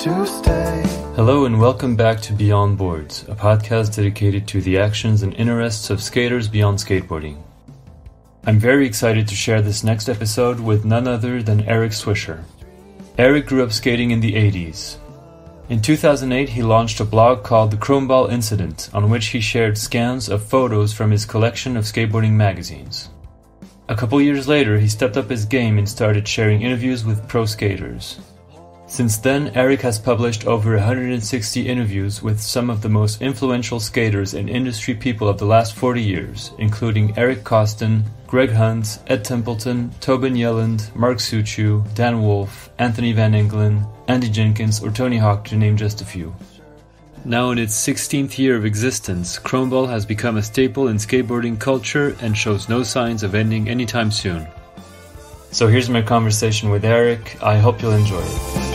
to stay. Hello and welcome back to Beyond Boards, a podcast dedicated to the actions and interests of skaters beyond skateboarding. I'm very excited to share this next episode with none other than Eric Swisher. Eric grew up skating in the 80s. In 2008, he launched a blog called The Chromeball Incident, on which he shared scans of photos from his collection of skateboarding magazines. A couple years later, he stepped up his game and started sharing interviews with pro skaters. Since then, Eric has published over 160 interviews with some of the most influential skaters and industry people of the last 40 years, including Eric Costin, Greg Hunt, Ed Templeton, Tobin Yelland, Mark Suchu, Dan Wolf, Anthony Van Engelen, Andy Jenkins, or Tony Hawk, to name just a few. Now in its 16th year of existence, Chromeball has become a staple in skateboarding culture and shows no signs of ending anytime soon. So here's my conversation with Eric. I hope you'll enjoy it.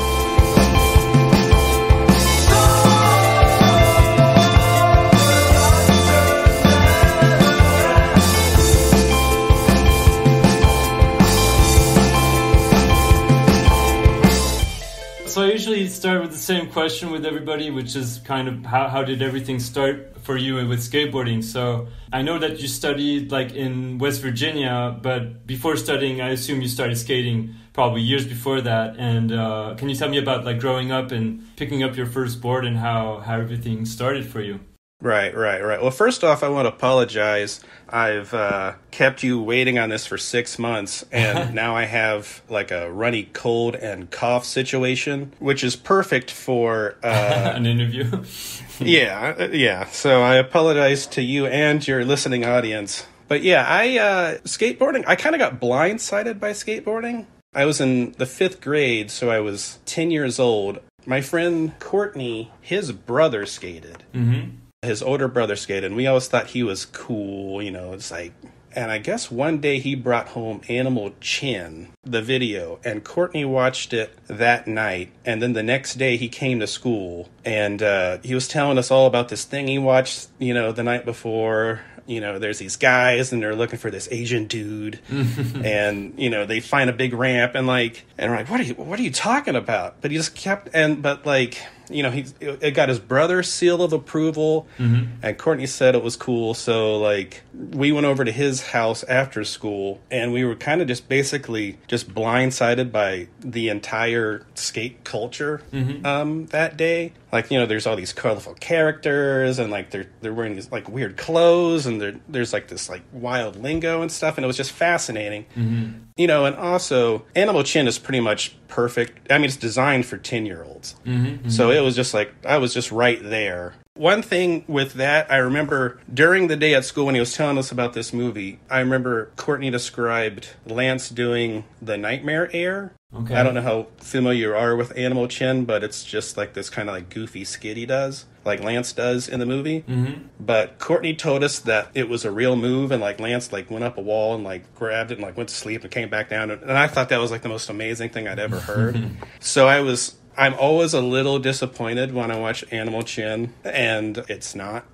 So I usually start with the same question with everybody, which is kind of how did everything start for you with skateboarding? So I know that you studied like in West Virginia, but before studying, I assume you started skating probably years before that. And can you tell me about like growing up and picking up your first board and how everything started for you? Right. Well, first off, I want to apologize. I've kept you waiting on this for 6 months, and now I have like a runny cold and cough situation, which is perfect for an interview. Yeah. So I apologize to you and your listening audience. But yeah, skateboarding, I kind of got blindsided by skateboarding. I was in the 5th grade, so I was 10 years old. My friend Courtney, his brother skated. Mm-hmm. His older brother skated, and we always thought he was cool, you know, it's like, and I guess one day he brought home Animal Chin, the video, and Courtney watched it that night, and then the next day he came to school, and he was telling us all about this thing he watched, you know, the night before. You know, there's these guys and they're looking for this Asian dude and, you know, they find a big ramp and we're like, what are you talking about? But he just kept, you know, it got his brother's seal of approval, and Courtney said it was cool. So like we went over to his house after school and we were kind of just basically just blindsided by the entire skate culture that day. Like, you know, there's all these colorful characters and like they're wearing these like weird clothes and there's like this like wild lingo and stuff, and it was just fascinating. You know, and also Animal Chin is pretty much perfect. I mean, it's designed for 10-year-olds. So it was just like I was just right there. One thing with that, I remember during the day at school when he was telling us about this movie, I remember Courtney described Lance doing the Nightmare Air. Okay. I don't know how familiar you are with Animal Chin, but it's just like this kind of like goofy skid he does, like Lance does in the movie. But Courtney told us that it was a real move, and like Lance like went up a wall and like grabbed it and like went to sleep and came back down. And I thought that was like the most amazing thing I'd ever heard. So I'm always a little disappointed when I watch Animal Chin, and it's not.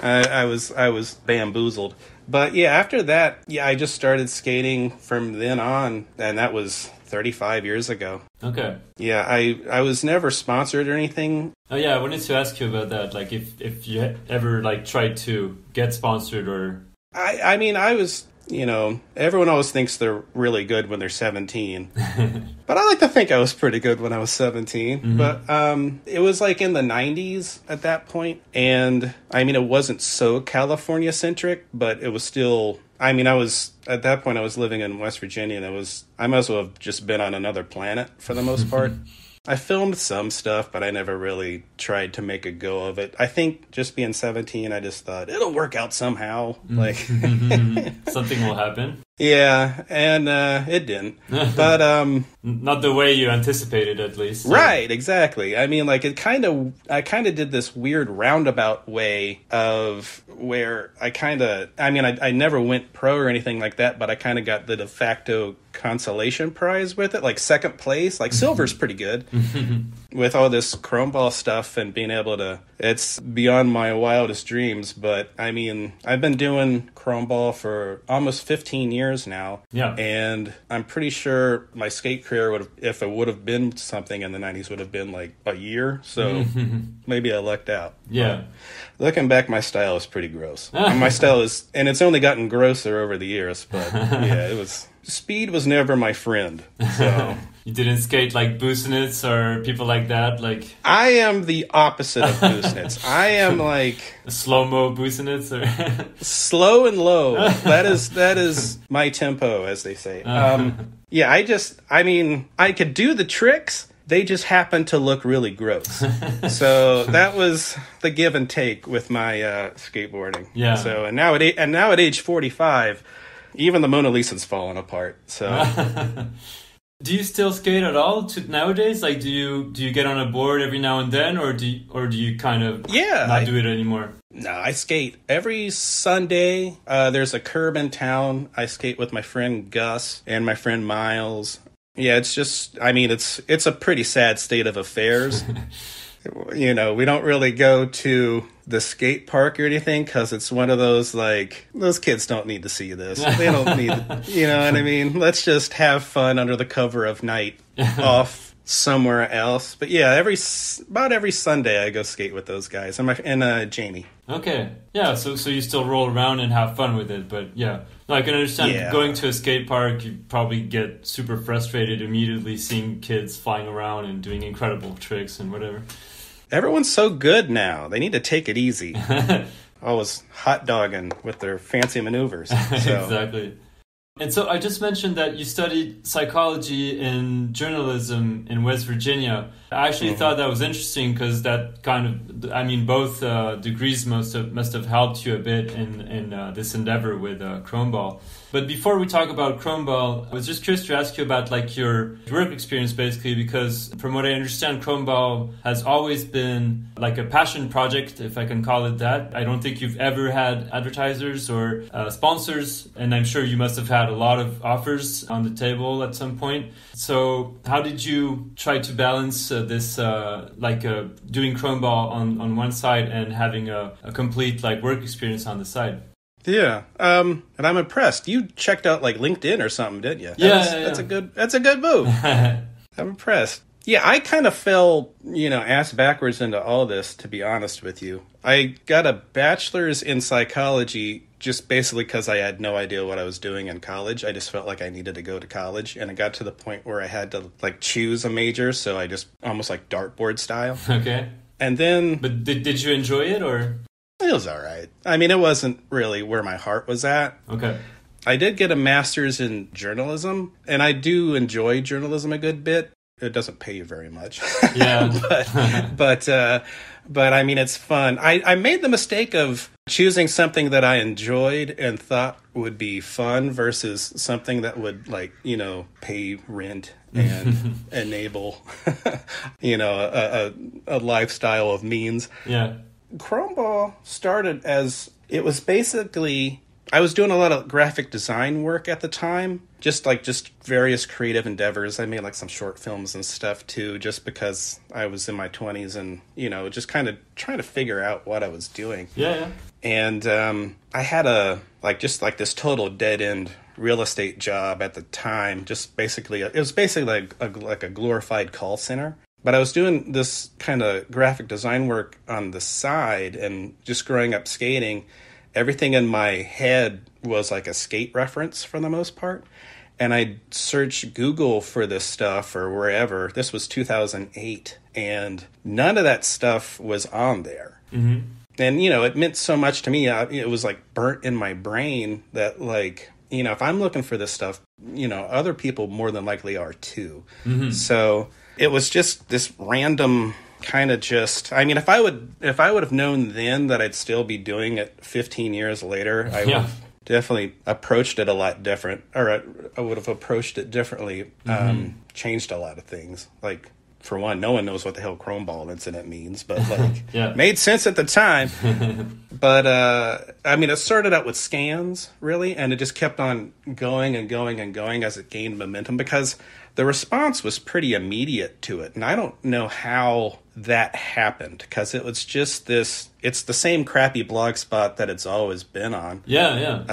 I was bamboozled. But yeah, after that, I just started skating from then on, and that was 35 years ago. Okay. Yeah, I was never sponsored or anything. Oh yeah, I wanted to ask you about that. Like if you ever like tried to get sponsored or... I mean, I was... You know, everyone always thinks they're really good when they're 17. But I like to think I was pretty good when I was 17. But it was like in the 90s at that point. And I mean, it wasn't so California-centric, but it was still... I mean, at that point, I was living in West Virginia, and I might as well have just been on another planet for the most part. I filmed some stuff, but I never really tried to make a go of it. I think just being 17, I just thought, it'll work out somehow. Like something will happen. Yeah, and it didn't. But not the way you anticipated, at least. Right, exactly. I mean, like I kind of did this weird roundabout way of where I never went pro or anything like that, but I kind of got the de facto consolation prize with it, like second place. Like silver's pretty good. with all this chrome ball stuff and being able to, it's beyond my wildest dreams. But I mean, I've been doing chrome ball for almost 15 years now. Yeah. And I'm pretty sure my skate career would have, if it would have been something in the 90s, would have been like a year. So maybe I lucked out. Yeah. But looking back, my style is pretty gross. And my style is, and it's only gotten grosser over the years. But yeah, it was, speed was never my friend. So. You didn't skate like Busenitz or people like that? Like I am the opposite of Busenitz. I am like slow-mo Busenitz or slow and low. That is my tempo, as they say. Yeah, I mean, I could do the tricks. They just happen to look really gross. So that was the give and take with my skateboarding. Yeah. So and now at age 45, even the Mona Lisa's falling apart. So. Do you still skate at all nowadays? Like, do you get on a board every now and then, or do you kind of not do it anymore? No, I skate every Sunday. There's a curb in town. I skate with my friend Gus and my friend Miles. Yeah, it's just, I mean, it's a pretty sad state of affairs. You know, we don't really go to the skate park or anything because it's one of those, like, those kids don't need to see this. They don't need, you know what I mean? Let's just have fun under the cover of night off somewhere else. But yeah, about every Sunday I go skate with those guys and Jaime. Okay. Yeah, so you still roll around and have fun with it, but yeah. No, I can understand going to a skate park, you probably get super frustrated immediately seeing kids flying around and doing incredible tricks and whatever. Everyone's so good now. They need to take it easy. Always hot dogging with their fancy maneuvers. So. Exactly. And so I just mentioned that you studied psychology and journalism in West Virginia. I actually thought that was interesting because that kind of, I mean, both degrees must have helped you a bit in this endeavor with chrome ball. But before we talk about chrome ball, I was just curious to ask you about like your work experience basically, because from what I understand, chrome ball has always been like a passion project, if I can call it that. I don't think you've ever had advertisers or sponsors, and I'm sure you must have had a lot of offers on the table at some point. So how did you try to balance this doing chrome ball on one side and having a complete like work experience on the side? Yeah, and I'm impressed. You checked out like LinkedIn or something, didn't you? That's a good move. I'm impressed. Yeah, I kind of fell, ass backwards into all this, to be honest with you. I got a bachelor's in psychology just basically because I had no idea what I was doing in college. I just felt like I needed to go to college, and it got to the point where I had to like choose a major, so I just almost like dartboard style. Okay. And then, but did you enjoy it or? It was all right. I mean, it wasn't really where my heart was at. Okay. I did get a master's in journalism, and I do enjoy journalism a good bit. It doesn't pay you very much. Yeah. but I mean, it's fun. I made the mistake of choosing something that I enjoyed and thought would be fun versus something that would pay rent and enable, a lifestyle of means. Yeah. Chrome ball started as, it was basically, I was doing a lot of graphic design work at the time, just various creative endeavors. I made like some short films and stuff too, just because I was in my 20s and, just kind of trying to figure out what I was doing. Yeah. And I had this total dead end real estate job at the time. It was basically like a glorified call center. But I was doing this kind of graphic design work on the side, and just growing up skating, everything in my head was like a skate reference for the most part. And I searched Google for this stuff or wherever. This was 2008, and none of that stuff was on there. Mm-hmm. And, it meant so much to me. It was like burnt in my brain that if I'm looking for this stuff, other people more than likely are too. Mm-hmm. So it was just this random kind of if I would have known then that I'd still be doing it 15 years later, I would have definitely approached it a lot different, or I would have approached it differently, changed a lot of things. Like, for one, no one knows what the hell chrome ball incident means, but made sense at the time. But, I mean, it started out with scans, really, and it just kept on going and going and going as it gained momentum because the response was pretty immediate to it. And I don't know how that happened because it was just it's the same crappy blog spot that it's always been on. Yeah.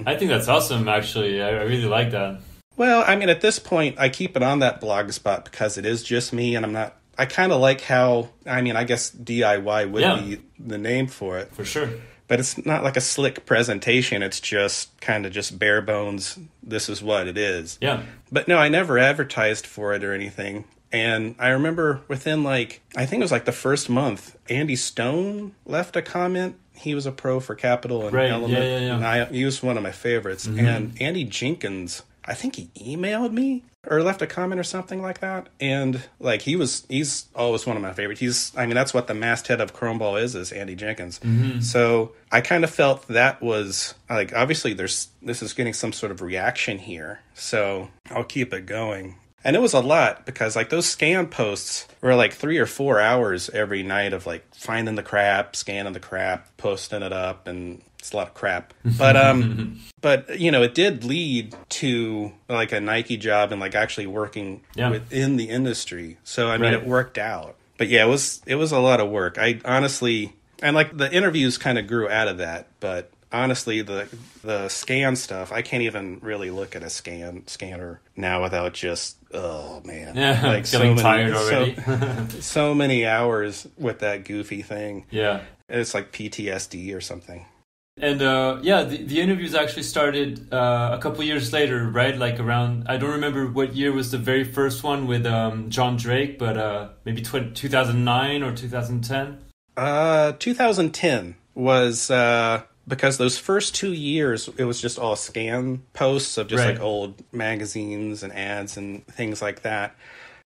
I think that's awesome, actually. I really like that. Well, I mean, at this point, I keep it on that blog spot because it is just me, and I kind of like how, I mean, I guess DIY would be the name for it. For sure. But it's not like a slick presentation. It's just kind of just bare bones. This is what it is. Yeah. But no, I never advertised for it or anything. And I remember within I think it was the first month, Andy Stone left a comment. He was a pro for Capital and Element. And he was one of my favorites. Mm-hmm. And Andy Jenkins, I think he emailed me or left a comment or something like that. And he's always one of my favorites. That's what the masthead of Chromeball is Andy Jenkins. Mm-hmm. So I kind of felt that was obviously this is getting some sort of reaction here. So I'll keep it going. And it was a lot because those scan posts were 3 or 4 hours every night of finding the crap, scanning the crap, posting it up, and it's a lot of crap. But it did lead to a Nike job and actually working within the industry. So I mean it worked out. But yeah, it was a lot of work. I honestly, and the interviews kind of grew out of that, but honestly, the scan stuff, I can't even really look at a scanner now without just, oh man. Yeah, getting tired already. So many hours with that goofy thing. Yeah. It's like PTSD or something. And the interviews actually started a couple years later, right? Around, I don't remember what year was the very first one with John Drake, but maybe 2009 or 2010? 2010 was... because those first 2 years, it was just all scan posts of just old magazines and ads and things like that.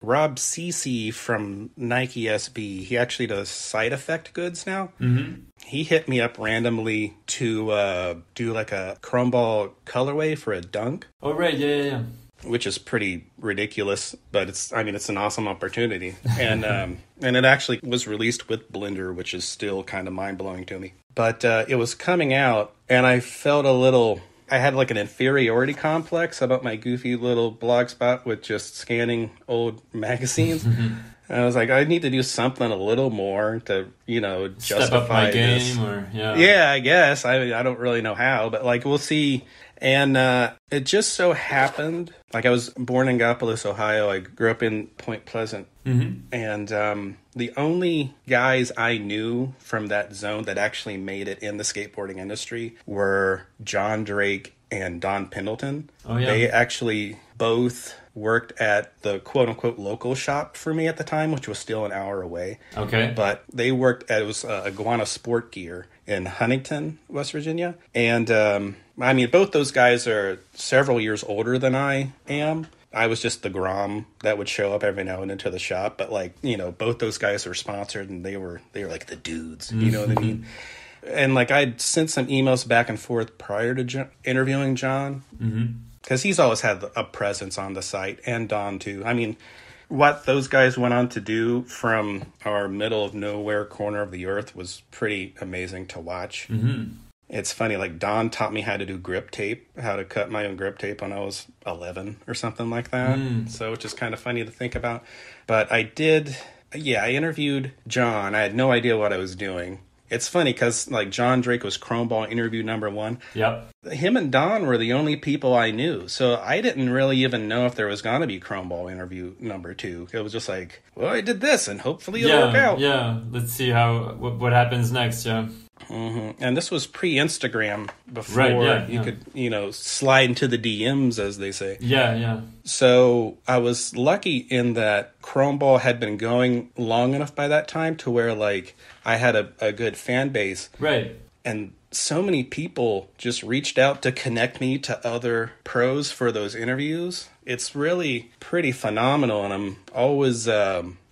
Rob Cece from Nike SB, he actually does side effect goods now. Mm-hmm. He hit me up randomly to do a Chromeball colorway for a dunk. Oh, right. Yeah. Which is pretty ridiculous, but it's an awesome opportunity. And and it actually was released with Blender, which is still kind of mind-blowing to me. But it was coming out, and I felt I had an inferiority complex about my goofy little blog spot with just scanning old magazines. And I was I need to do something a little more to, justify step up my this. Game. Yeah, I guess. I don't really know how, but we'll see. And it just so happened, I was born in Gallipolis, Ohio. I grew up in Point Pleasant. Mm-hmm. And the only guys I knew from that zone that actually made it in the skateboarding industry were John Drake and Don Pendleton. Oh, yeah. They actually both worked at the quote-unquote local shop for me at the time, which was still an hour away. Okay. But they worked at, it was Iguana Sport Gear in Huntington, West Virginia. And, both those guys are several years older than I am. I was just the Grom that would show up every now and then to the shop. But, both those guys were sponsored, and they were the dudes. You know what I mean? And, I'd sent some emails back and forth prior to interviewing John. Mm-hmm. Because he's always had a presence on the site, and Don, too. What those guys went on to do from our middle of nowhere corner of the earth was pretty amazing to watch. Mm-hmm. It's funny, Don taught me how to do grip tape, how to cut my own grip tape when I was 11 or something like that. So it's just kind of funny to think about. But I interviewed John. I had no idea what I was doing. It's funny because, John Drake was Chromeball interview number 1. Yep. Him and Don were the only people I knew. So I didn't really even know if there was going to be Chromeball interview number 2. It was just I did this, and hopefully it'll work out. Yeah, let's see what happens next, yeah. Mm-hmm. And this was pre-Instagram before you could, slide into the DMs, as they say. Yeah. So I was lucky in that Chromeball had been going long enough by that time to where, I had a good fan base. Right. And so many people just reached out to connect me to other pros for those interviews. It's really pretty phenomenal, and I'm always...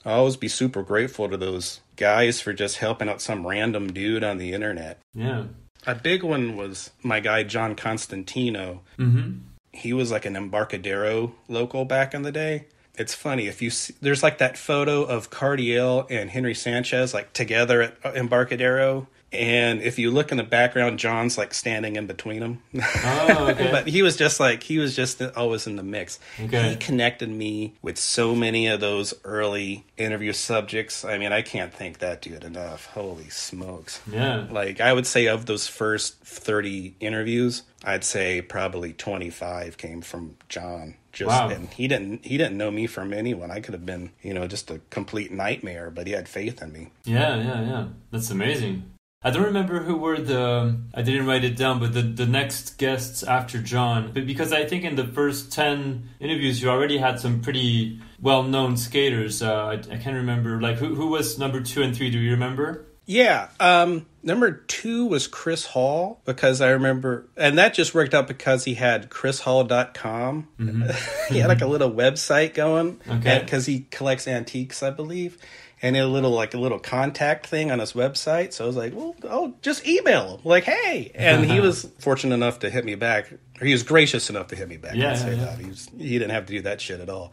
I'll always be super grateful to those guys for just helping out some random dude on the internet. Yeah. A big one was my guy, John Constantino. Mm-hmm. He was an Embarcadero local back in the day. It's funny, if you see, there's that photo of Cardiel and Henry Sanchez together at Embarcadero. And if you look in the background, John's like standing in between them. Oh, okay. But he was just always in the mix. Okay. He connected me with so many of those early interview subjects. I mean, I can't thank that dude enough. Holy smokes. Yeah. Like, I would say of those first 30 interviews, I'd say probably 25 came from John. Wow. And he didn't know me from anyone. I could have been, just a complete nightmare, but he had faith in me. Yeah. That's amazing. I don't remember who were I didn't write it down, but the next guests after John. But because I think in the first 10 interviews, you already had some pretty well-known skaters. I can't remember, like, who was number 2 and 3? Do you remember? Yeah. Number 2 was Chris Hall, because I remember, and that just worked out because he had chrishall.com. Mm-hmm. He had like a little website going, okay, because he collects antiques, I believe. And a little contact thing on his website. So I was like, well, I'll just email him. Like, hey. And he was fortunate enough to hit me back. Or he was gracious enough to hit me back. That. He didn't have to do that shit at all.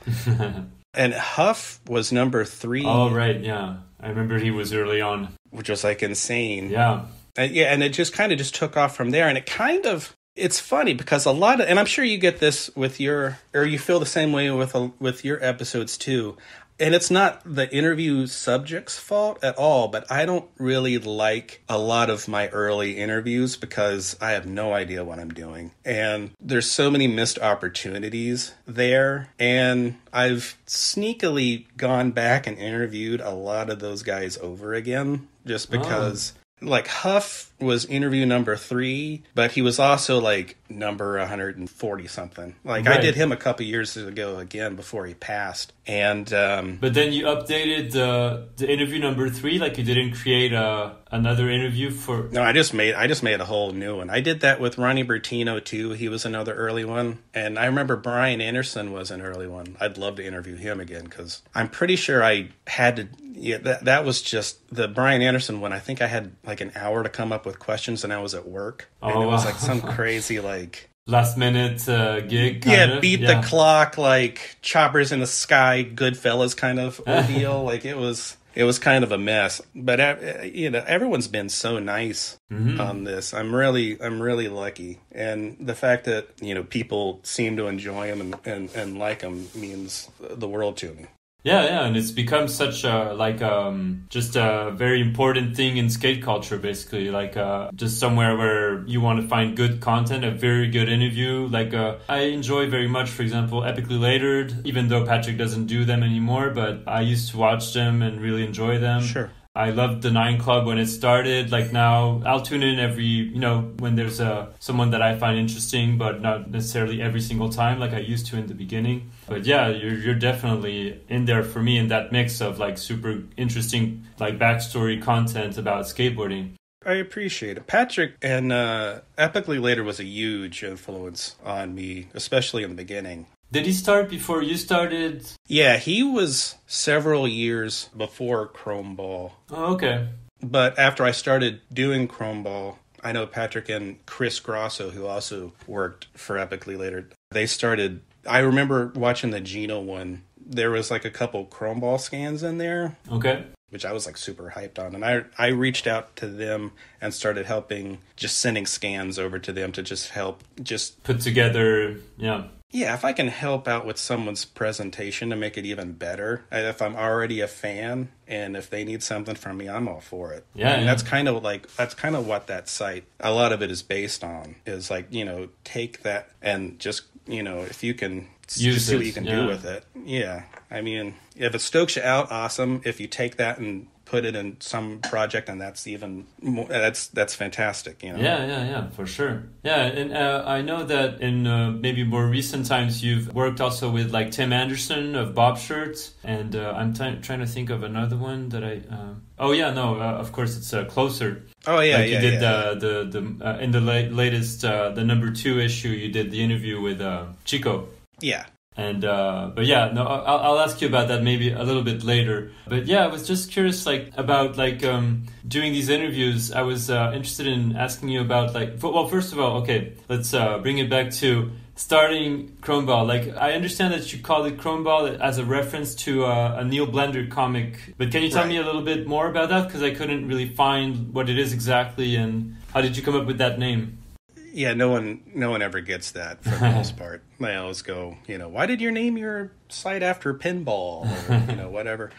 And Huff was number 3. Oh, right, yeah. I remember he was early on. Which was like insane. Yeah. And it just kind of just took off from there. And it's funny because and I'm sure you get this or you feel the same way with your episodes too. And it's not the interview subject's fault at all, but I don't really like a lot of my early interviews because I have no idea what I'm doing. And there's so many missed opportunities there. And I've sneakily gone back and interviewed a lot of those guys over again just because... Like, Huff was interview number 3, but he was also like number 140 something. Like, right. I did him a couple years ago again before he passed. And but then you updated the interview number 3, like you didn't create another interview for... No, I just made a whole new one. I did that with Ronnie Bertino too. He was another early one. And I remember Brian Anderson was an early one. I'd love to interview him again because I'm pretty sure I had to... Yeah, that was just the Brian Anderson one. I think I had like an hour to come up with questions and I was at work. And it was like some crazy like... Last minute gig kind of? Beat the clock, like choppers in the sky, Goodfellas kind of ordeal. Like it was kind of a mess. But everyone's been so nice on this. I'm really lucky. And the fact that, people seem to enjoy them and like them means the world to me. Yeah, and it's become such just a very important thing in skate culture, basically. Like just somewhere where you want to find good content, a very good interview. Like I enjoy very much, for example, Epically Latered, even though Patrick doesn't do them anymore, but I used to watch them and really enjoy them. Sure. I loved the 9 Club when it started. Like now, I'll tune in every, when there's someone that I find interesting, but not necessarily every single time like I used to in the beginning. But yeah, you're definitely in there for me in that mix of like super interesting like backstory content about skateboarding. I appreciate it. Patrick and Epically Later was a huge influence on me, especially in the beginning. Did he start before you started? Yeah, he was several years before Chrome Ball. Oh, okay. But after I started doing Chrome Ball, I know Patrick and Chris Grosso, who also worked for Epically Later, they started... I remember watching the Gino one. There was like a couple Chrome Ball scans in there. Okay. Which I was like super hyped on. And I reached out to them and started helping, just sending scans over to them to just help, just... Put together, yeah. Yeah, if I can help out with someone's presentation to make it even better, if I'm already a fan and if they need something from me, I'm all for it. Yeah, and that's kind of what that site, a lot of it is based on, is like, take that and just, if you can just see what you can do with it. Yeah. I mean, if it stokes you out, awesome. If you take that and put it in some project, and that's even more, that's fantastic, Yeah, for sure. Yeah, and I know that in maybe more recent times you've worked also with like Tim Anderson of Bob Shirts, and I'm trying to think of another one that I of course it's Closer. Oh yeah, like you did the in the latest the number 2 issue, you did the interview with Chico. Yeah. And but yeah, no, I'll ask you about that maybe a little bit later. But yeah, I was just curious about doing these interviews. I was interested in asking you about well, first of all, okay, let's bring it back to starting Chromeball. Like, I understand that you called it Chromeball as a reference to a Neil Blender comic. But can you tell me a little bit more about that? Because I couldn't really find what it is exactly, and how did you come up with that name? Yeah, no one ever gets that for the most part. They always go, why did you name your site after pinball or, whatever.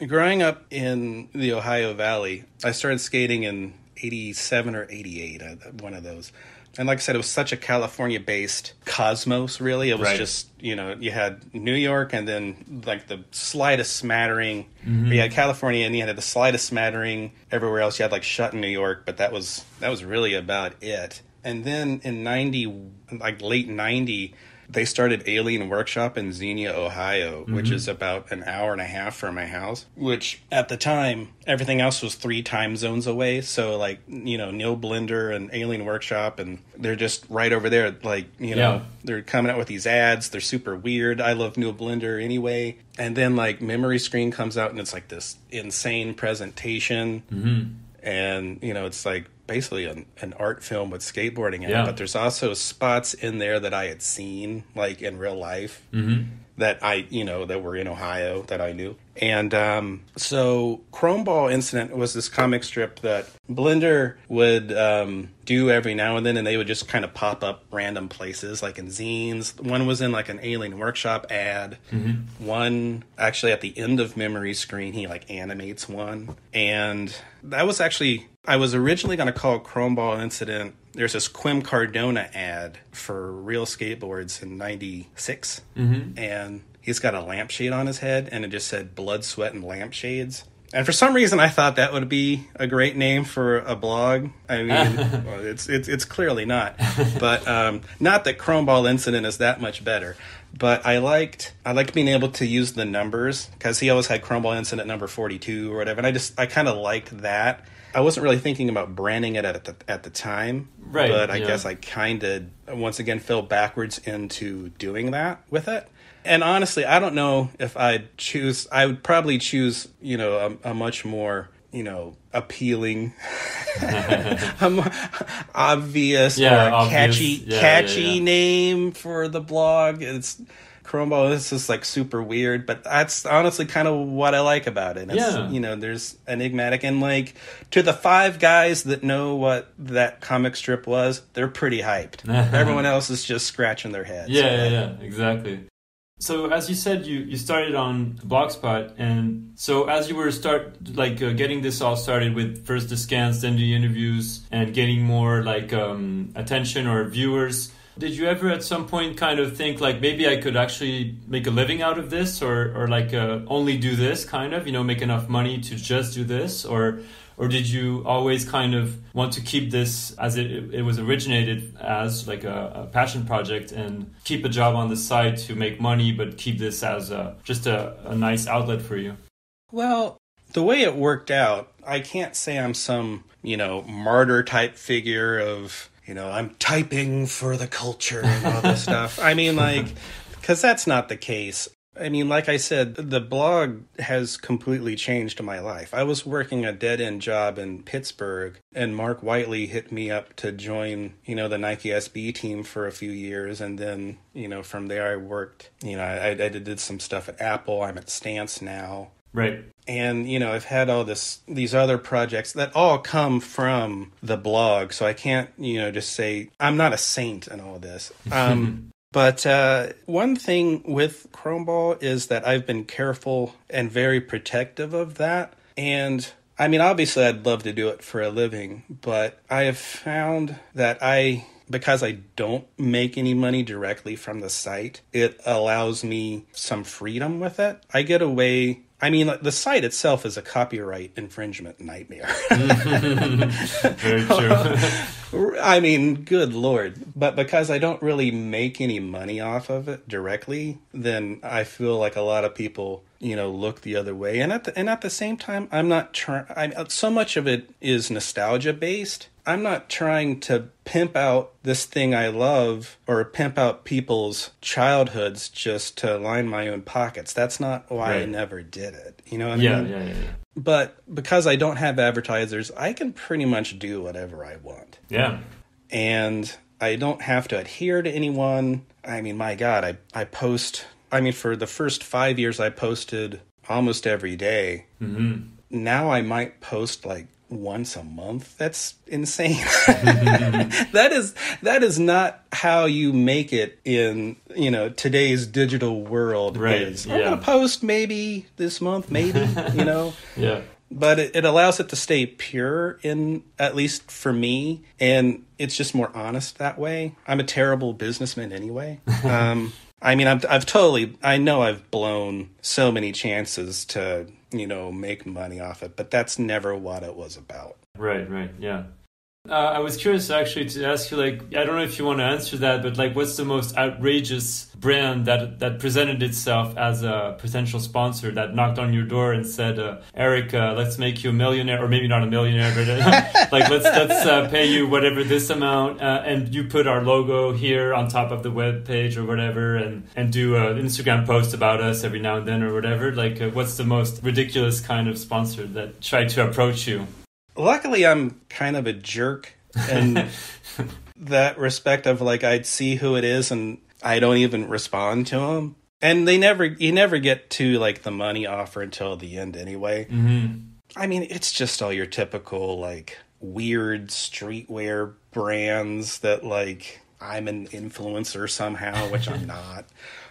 Growing up in the Ohio Valley, I started skating in 87 or 88, one of those. And like I said, it was such a California-based cosmos, really. It was just, you had New York and then like the slightest smattering. Mm-hmm. You had California and you had the slightest smattering everywhere else. You had like Shut in New York, but that was really about it. And then in late 90, they started Alien Workshop in Xenia, Ohio, mm-hmm. which is about an hour and a half from my house, which at the time, everything else was 3 time zones away. So like, Neil Blender and Alien Workshop, and they're just right over there. Like, they're coming out with these ads. They're super weird. I love Neil Blender anyway. And then like Memory Screen comes out and it's like this insane presentation. Mm-hmm. And, it's like basically an art film with skateboarding in it. But there's also spots in there that I had seen, like in real life, mm-hmm. that that were in Ohio that I knew. And so Chromeball Incident was this comic strip that Blender would do every now and then, and they would just kind of pop up random places, like in zines. One was in like an Alien Workshop ad. Mm-hmm. One, actually at the end of Memory Screen, he like animates one. And that was actually, I was originally going to call it Chromeball Incident. There's this Quim Cardona ad for Real Skateboards in 96. Mm-hmm. And he's got a lampshade on his head, and it just said Blood, Sweat, and Lampshades. And for some reason, I thought that would be a great name for a blog. I mean, well, it's clearly not. But not that Chromeball Incident is that much better. But I liked being able to use the numbers, because he always had Chromeball Incident number 42 or whatever. And I kind of liked that. I wasn't really thinking about branding it at the time. Right. But I guess I kind of, once again, fell backwards into doing that with it. And honestly, I don't know if I would probably choose, a much more, appealing, obvious or catchy name for the blog. It's Chromeball. This is like super weird, but that's honestly kind of what I like about it. It's, there's enigmatic, and like to the 5 guys that know what that comic strip was, they're pretty hyped. Everyone else is just scratching their heads. Yeah, exactly. So as you said, you started on Blogspot, and so as you were getting this all started with first the scans, then the interviews, and getting more like attention or viewers, did you ever at some point kind of think like maybe I could actually make a living out of this, or like only do this kind of, make enough money to just do this, or did you always kind of want to keep this as it was originated as like a passion project and keep a job on the side to make money, but keep this as just a nice outlet for you? Well, the way it worked out, I can't say I'm some, martyr type figure of, I'm typing for the culture and all this stuff. I mean, like, because that's not the case. I mean, like I said, the blog has completely changed my life. I was working a dead-end job in Pittsburgh, and Mark Whiteley hit me up to join, the Nike SB team for a few years. And then, from there I worked, I did some stuff at Apple. I'm at Stance now. Right. And, I've had all these other projects that all come from the blog. So I can't, just say I'm not a saint in all this. But one thing with Chromeball is that I've been careful and very protective of that. And I mean, obviously, I'd love to do it for a living, but I have found that because I don't make any money directly from the site, it allows me some freedom with it. I get away. I mean, the site itself is a copyright infringement nightmare. Very true. I mean, good Lord. But because I don't really make any money off of it directly, then I feel like a lot of people, look the other way. And at the same time, I'm not trying. So much of it is nostalgia based. I'm not trying to pimp out this thing I love or pimp out people's childhoods just to line my own pockets. That's not why I never did it. You know what I mean? Yeah. But because I don't have advertisers, I can pretty much do whatever I want. Yeah. And I don't have to adhere to anyone. I mean, my God, I post, I mean, for the first 5 years, I posted almost every day. Mm-hmm. Now I might post like once a month. That's insane. That is not how you make it in, you know, today's digital world. Right. I'm going to post maybe this month, maybe, you know. Yeah. But it allows it to stay pure, in at least for me, and it's just more honest that way. I'm a terrible businessman anyway. I mean, I know I've blown so many chances to, you know, make money off it, but that's never what it was about. Right, yeah. I was curious actually to ask you, like, I don't know if you want to answer that, but like, what's the most outrageous brand that presented itself as a potential sponsor, that knocked on your door and said, Eric, let's make you a millionaire, or maybe not a millionaire, but like, let's pay you whatever this amount, and you put our logo here on top of the web page or whatever, and do an Instagram post about us every now and then or whatever. Like, what's the most ridiculous kind of sponsor that tried to approach you? Luckily, I'm kind of a jerk in that respect of, like, I'd see who it is and I don't even respond to them. And you never get to, like, the money offer until the end anyway. Mm-hmm. I mean, it's just all your typical, like, weird streetwear brands that, like, I'm an influencer somehow, which I'm not.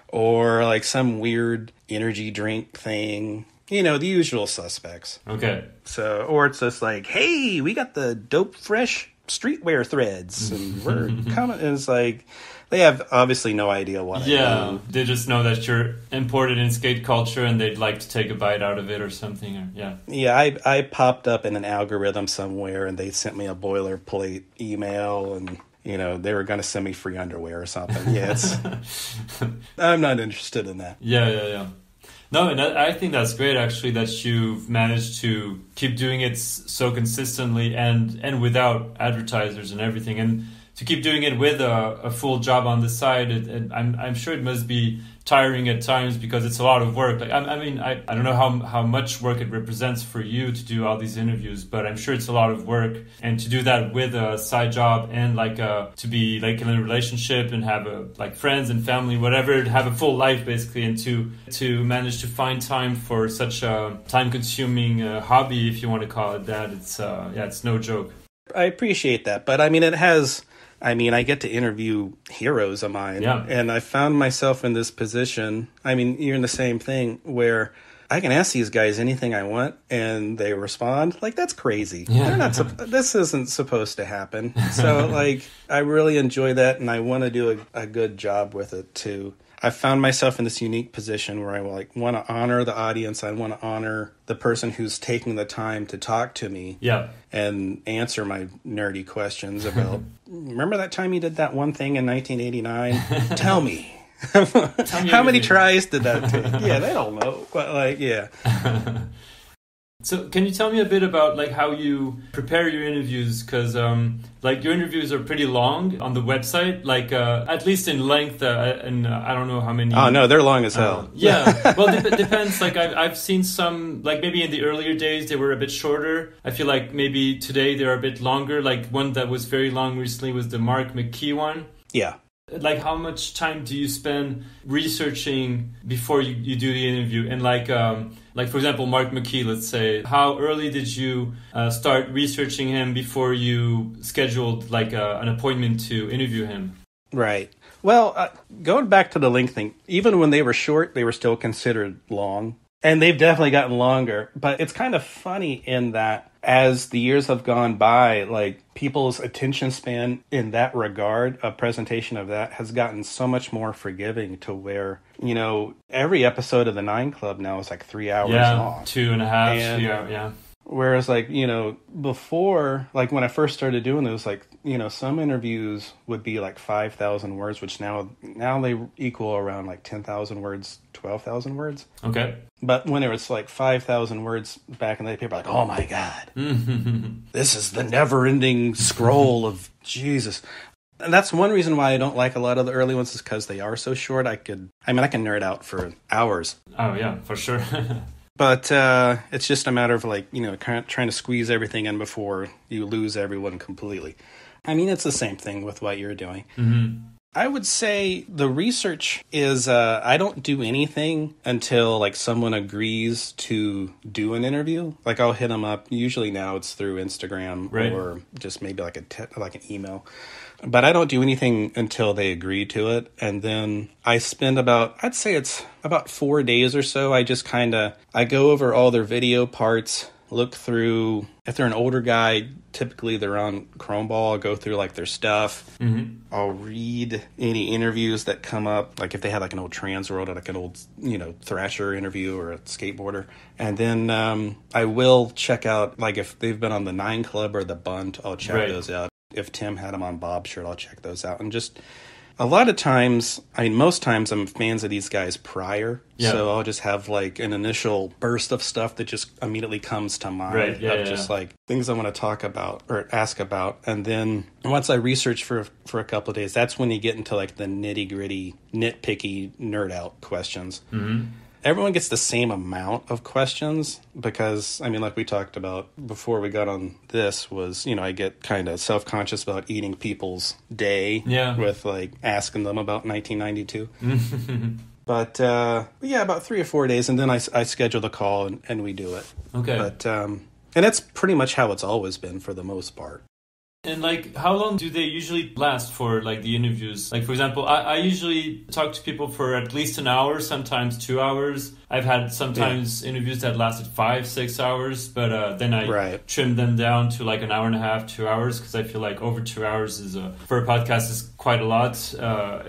Or, like, some weird energy drink thing. You know, the usual suspects. Okay. So, or it's just like, hey, we got the dope, fresh streetwear threads, and we're coming. And it's like, they have obviously no idea what I do. They just know that you're imported in skate culture, and they'd like to take a bite out of it or something. Or, yeah. I popped up in an algorithm somewhere, and they sent me a boilerplate email, and you know, they were going to send me free underwear or something. Yeah, I'm not interested in that. Yeah. No, and I think that's great, actually, that you've managed to keep doing it so consistently and without advertisers and everything, and to keep doing it with a full job on the side. I'm sure it must be tiring at times because it's a lot of work. Like, I mean, I don't know how much work it represents for you to do all these interviews, but I'm sure it's a lot of work, and to do that with a side job and like to be like in a relationship and have like friends and family, whatever, to have a full life basically, and to manage to find time for such a time-consuming hobby, if you want to call it that. It's no joke. I appreciate that, but I mean, I get to interview heroes of mine, and I found myself in this position. I mean, you're in the same thing where I can ask these guys anything I want, and they respond. Like, that's crazy. They're not. This isn't supposed to happen. So, like, I really enjoy that, and I want to do a good job with it too. I found myself in this unique position where I want to honor the audience. I want to honor the person who's taking the time to talk to me and answer my nerdy questions about, remember that time you did that one thing in 1989? Tell me. How many tries did that take? Yeah, they don't know. But, like, yeah. So can you tell me a bit about like how you prepare your interviews? Because like your interviews are pretty long on the website, like at least in length, and I don't know how many. Oh no, they're long as hell. Well, it depends. Like I've seen some, like maybe in the earlier days they were a bit shorter. I feel like maybe today they're a bit longer. Like one that was very long recently was the Mark McKee one. Yeah. Like how much time do you spend researching before you do the interview? And like for example, Mark McKee, let's say, how early did you start researching him before you scheduled like an appointment to interview him? Right. Well, going back to the length thing, even when they were short, they were still considered long. And they've definitely gotten longer. But it's kind of funny in that as the years have gone by, like people's attention span in that regard, a presentation of that has gotten so much more forgiving to where, you know, every episode of the 9 Club now is like 3 hours long. 2.5. Yeah. Whereas, like, you know, before, like when I first started doing those, like, you know, some interviews would be like 5,000 words, which now they equal around like 10,000 words, 12,000 words. Okay. But when it was like 5,000 words back in the day, people were like, oh my God, this is the never-ending scroll of Jesus. And that's one reason why I don't like a lot of the early ones, is because they are so short. I can nerd out for hours. Oh, yeah, for sure. But it's just a matter of like, kind of trying to squeeze everything in before you lose everyone completely. I mean, it's the same thing with what you're doing. Mm-hmm. I would say the research is I don't do anything until like someone agrees to do an interview. Like I'll hit them up. Usually now it's through Instagram or just maybe like an email. But I don't do anything until they agree to it. And then I spend I'd say it's about 4 days or so. I just I go over all their video parts, look through, if they're an older guy, typically they're on Chromeball, I'll go through like their stuff. Mm-hmm. I'll read any interviews that come up, like if they had like an old Trans World or like an old, Thrasher interview or a skateboarder. And then I will check out, like if they've been on the 9 Club or the Bunt, I'll check those out. If Tim had them on Bob's shirt, I'll check those out. And just a lot of times, most times I'm fans of these guys prior. Yeah. So I'll just have like an initial burst of stuff that just immediately comes to mind. Just like things I want to talk about or ask about. And then once I research for a couple of days, that's when you get into like the nitty gritty, nitpicky, nerd out questions. Mm-hmm. Everyone gets the same amount of questions because, I mean, like we talked about before we got on this was, I get kind of self-conscious about eating people's day with like asking them about 1992. But about 3 or 4 days. And then I schedule the call and we do it. Okay. But, and that's pretty much how it's always been for the most part. And like, how long do they usually last for like the interviews? Like, for example, I usually talk to people for at least an hour, sometimes 2 hours. I've had sometimes interviews that lasted 5-6 hours, but then I trim them down to like an hour and a half, 2 hours, because I feel like over 2 hours is for a podcast is quite a lot.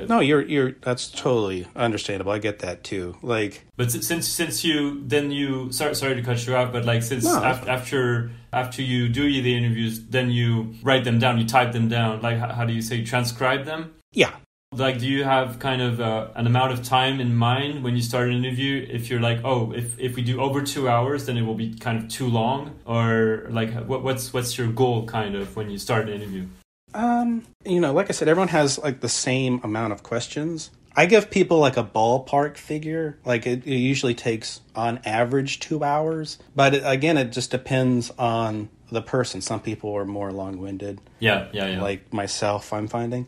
No, you're that's totally understandable. I get that too. Like, but since you sorry to cut you off, but like after you do the interviews, then you write them down, you type them down. Like, how do you say, transcribe them? Yeah. Like, do you have kind of an amount of time in mind when you start an interview? If you're like, oh, if we do over 2 hours, then it will be kind of too long? Or like, what's your goal kind of when you start an interview? Like I said, everyone has like the same amount of questions. I give people like a ballpark figure. Like it usually takes on average 2 hours. But it just depends on the person. Some people are more long-winded. Yeah. Like myself, I'm finding.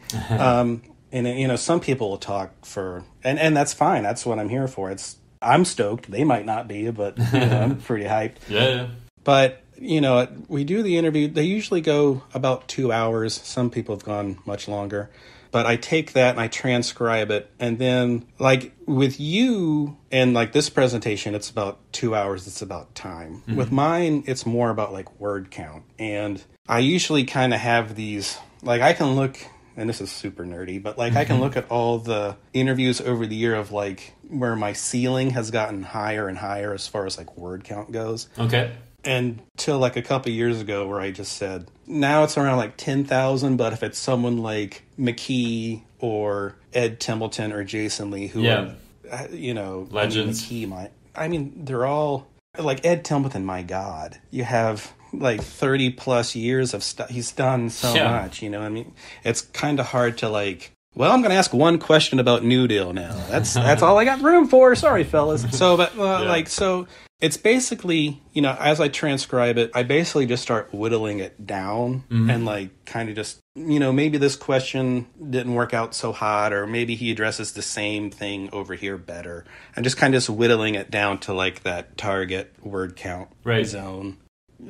And some people will talk for, and that's fine. That's what I'm here for. I'm stoked. They might not be, but I'm pretty hyped. Yeah. But, we do the interview. They usually go about 2 hours. Some people have gone much longer. But I take that and I transcribe it. And then, like, with you and, like, this presentation, it's about 2 hours. It's about time. Mm-hmm. With mine, it's more about, like, word count. And I usually kind of have these, like, I can look, and this is super nerdy, but, like, I can look at all the interviews over the year of, like, where my ceiling has gotten higher and higher as far as, like, word count goes. Okay. And till like a couple years ago where I just said, now it's around like 10,000, but if it's someone like McKee or Ed Templeton or Jason Lee, who are, legends. They're all, like Ed Templeton, my God. You have like 30 plus years of stuff. He's done so much, It's kind of hard to like, well, I'm going to ask one question about New Deal now. That's all I got room for. Sorry, fellas. So, it's basically, as I transcribe it, I basically just start whittling it down and like kind of just, maybe this question didn't work out so hot, or maybe he addresses the same thing over here better, and just kind of just whittling it down to like that target word count zone.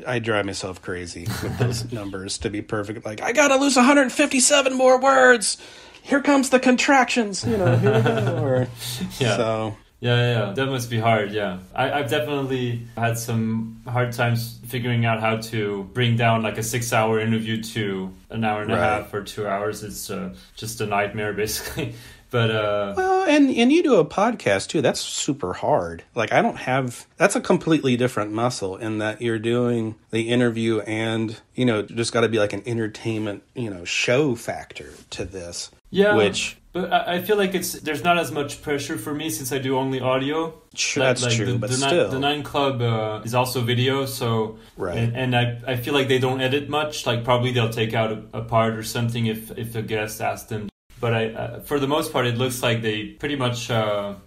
I drive myself crazy with those numbers, to be perfect. Like, I got to lose 157 more words. Here comes the contractions, here we go. So. Yeah, that must be hard, yeah. I've definitely had some hard times figuring out how to bring down like a 6-hour interview to an hour and a half or 2 hours. It's just a nightmare, basically. But well, and you do a podcast too. That's super hard. Like that's a completely different muscle in that you're doing the interview and, just got to be like an entertainment, show factor to this. Yeah. But I feel like there's not as much pressure for me since I do only audio. That's true, but still. The 9 Club is also video, so... Right. And I feel like they don't edit much. Like, probably they'll take out a part or something if a guest asks them. But for the most part, it looks like they pretty much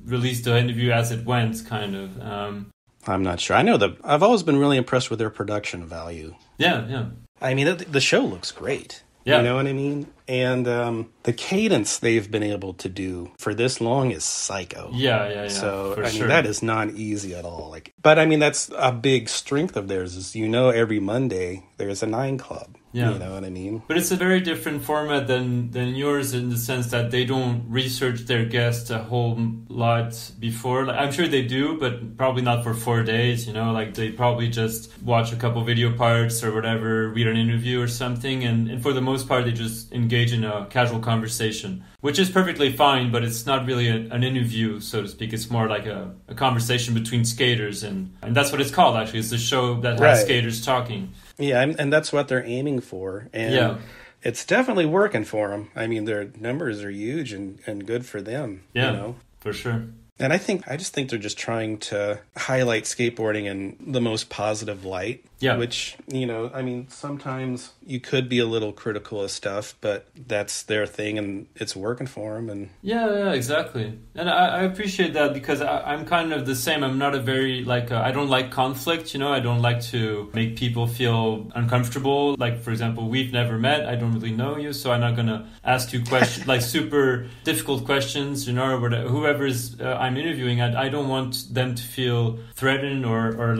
released the interview as it went, kind of. I'm not sure. I know I've always been really impressed with their production value. Yeah, yeah. I mean, the show looks great. Yeah. You know what I mean? And the cadence they've been able to do for this long is psycho. Yeah. So, for I mean, sure. that is not easy at all. But I mean, that's a big strength of theirs is, every Monday there's a 9 Club. Yeah. You know what I mean? But it's a very different format than yours in the sense that they don't research their guests a whole lot before. Like, I'm sure they do, but probably not for 4 days, like they probably just watch a couple video parts or whatever, read an interview or something. And for the most part, they just engage in a casual conversation, which is perfectly fine, but it's not really an interview, so to speak. It's more like a conversation between skaters. And that's what it's called, actually. It's a show that has skaters talking. Yeah, and that's what they're aiming for. And it's definitely working for them. I mean, their numbers are huge and good for them. Yeah, for sure. And I just think they're just trying to highlight skateboarding in the most positive light. Yeah. Which, I mean, sometimes you could be a little critical of stuff, but that's their thing and it's working for them. And yeah, exactly. And I appreciate that because I'm kind of the same. I'm not a very, I don't like conflict, I don't like to make people feel uncomfortable. Like, for example, we've never met. I don't really know you, so I'm not going to ask you questions, like super difficult questions, or whatever, whoever's I'm interviewing. I don't want them to feel threatened or